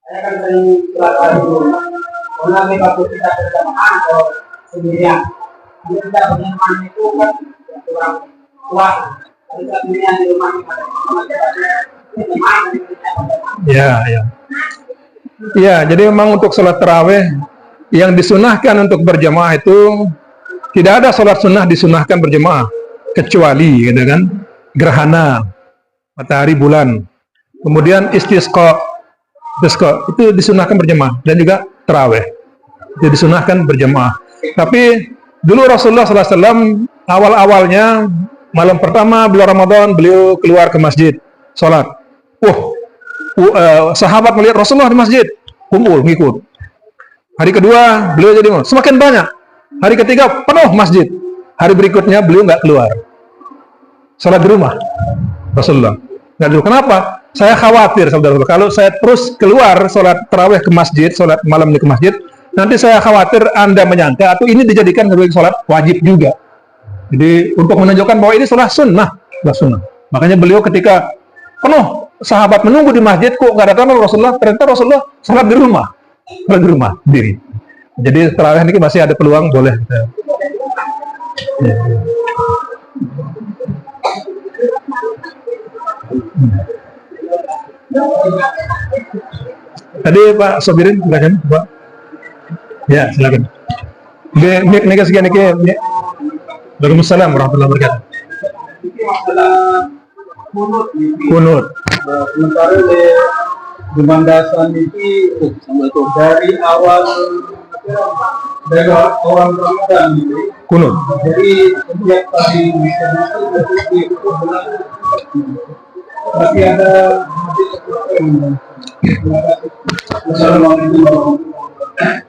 Saya kan sering sholat tarawih dulu. Karena waktu kita berjamaah atau sendirian, kalau kita berjamaah itu kan kurang kuat. Kalau kita sendirian di rumah Ya, jadi memang untuk sholat tarawih yang disunahkan untuk berjamaah itu tidak ada sholat sunnah disunahkan berjamaah kecuali, gitu kan, gerhana matahari bulan, kemudian istisqa itu disunahkan berjamaah, dan juga tarawih itu disunahkan berjamaah. Tapi dulu Rasulullah SAW awal-awalnya malam pertama bulan Ramadan beliau keluar ke masjid sholat. Sahabat melihat Rasulullah di masjid, kumpul ngikut. Hari kedua beliau jadi semakin banyak. Hari ketiga penuh masjid. Hari berikutnya beliau nggak keluar, sholat di rumah Rasulullah. Nggak dulu. Kenapa? Saya khawatir, saudara, kalau saya terus keluar sholat tarawih ke masjid, sholat malam ini ke masjid, nanti saya khawatir Anda menyangka atau ini dijadikan sebagai sholat wajib juga. Jadi untuk menunjukkan bahwa ini sholat sunnah, Makanya beliau ketika penuh sahabat menunggu di masjid, kok nggak datang Rasulullah, ternyata Rasulullah sholat di rumah sendiri. Jadi tarawih ini masih ada peluang, boleh. Tadi Pak Sobirin, silakan Pak. Ya, silakan. Nih sekian nih. Waalaikumsalam warahmatullahi wabarakatuh. Kunut. Sementara di Mandasan itu dari awal Ramadan itu Kunut. jadi setiap kali masih ada.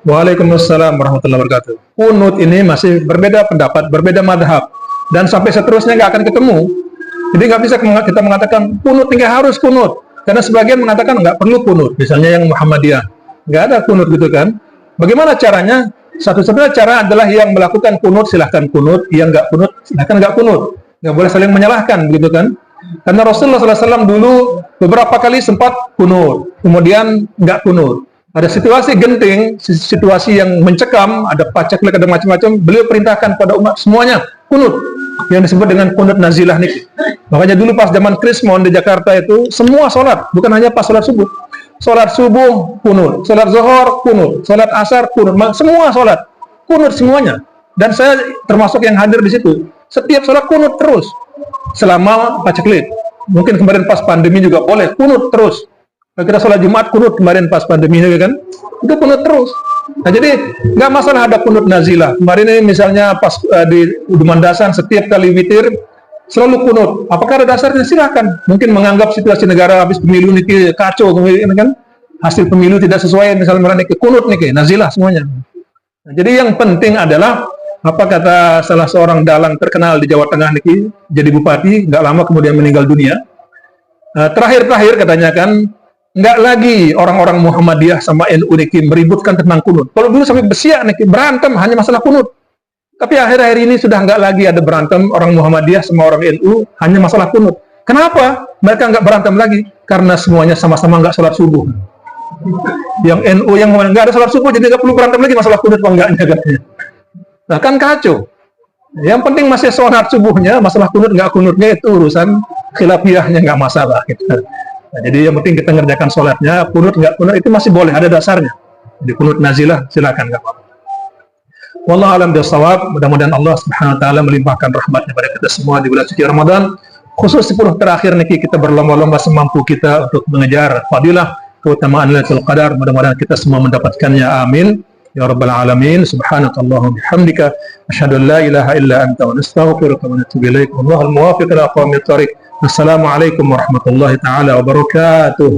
Waalaikumsalam warahmatullahi wabarakatuh. Kunut ini masih berbeda pendapat, berbeda madhab, dan sampai seterusnya nggak akan ketemu. Jadi nggak bisa kita mengatakan kunut tinggal harus kunut, karena sebagian mengatakan nggak perlu kunut. Misalnya yang Muhammadiyah nggak ada kunut gitu kan. Bagaimana caranya? Satu-satunya cara adalah yang melakukan kunut silahkan kunut, yang nggak kunut silahkan nggak kunut. Nggak boleh saling menyalahkan begitu kan. Karena Rasulullah SAW dulu beberapa kali sempat kunut, kemudian nggak kunut. Ada situasi genting, situasi yang mencekam, ada paceklik, ada macam-macam, beliau perintahkan pada umat semuanya kunut, yang disebut dengan kunut nazilah nih. Makanya dulu pas zaman Krismon di Jakarta itu semua sholat, bukan hanya pas sholat subuh. Sholat subuh kunut, sholat zuhur kunut, sholat asar kunut, semua sholat kunut semuanya. Dan saya termasuk yang hadir di situ. Setiap sholat kunut terus selama paceklik. Mungkin kemarin pas pandemi juga boleh kunut terus. Kita sholat Jumat kunut kemarin pas pandemi ini kan, itu kunut terus. Nah jadi nggak masalah ada kunut nazilah. Kemarin ini misalnya pas di Mandasan setiap kali witir selalu kunut. Apakah ada dasarnya? Silakan. Mungkin menganggap situasi negara habis pemilu ini kacau, kan? Hasil pemilu tidak sesuai, misalnya mereka kunut nih, nazilah semuanya. Nah, jadi yang penting adalah apa kata salah seorang dalang terkenal di Jawa Tengah nih, jadi bupati, nggak lama kemudian meninggal dunia. Terakhir katanya kan, nggak lagi orang-orang Muhammadiyah sama NU nih meributkan tentang kunut. Kalau dulu sampai besiak nih berantem hanya masalah kunut. Tapi akhir-akhir ini sudah nggak lagi ada berantem orang Muhammadiyah sama orang NU hanya masalah kunut. Kenapa? Mereka nggak berantem lagi karena semuanya sama-sama nggak sholat subuh. Yang NU yang nggak ada sholat subuh jadi nggak perlu berantem lagi masalah kunut apa enggaknya katanya. Nah kan kacau. Yang penting masih sholat subuhnya, masalah kunut nggak kunutnya itu urusan khilafiyahnya, nggak masalah. Gitu. Nah, jadi yang penting kita ngerjakan sholatnya, kunut nggak kunut itu masih boleh, ada dasarnya. Jadi kunut nazilah silakan nggak apa-apa. Wallahu a'lam bishawab. Mudah-mudahan Allah Subhanahu wa taala melimpahkan rahmatnya pada kita semua di bulan suci Ramadan. Khusus 10 terakhir niki kita berlomba-lomba semampu kita untuk mengejar fadilah keutamaan Lailatul Qadar. Mudah-mudahan kita semua mendapatkannya. Amin. Ya Rabbal Alamin. Subhanakallahumma bihamdika asyhadu an la ilaha illa anta wa nastaghfiruka wa natubu ilaik. Wallahul muwaffiq ila aqwamit thariq. Wassalamualaikum warahmatullahi taala wabarakatuh.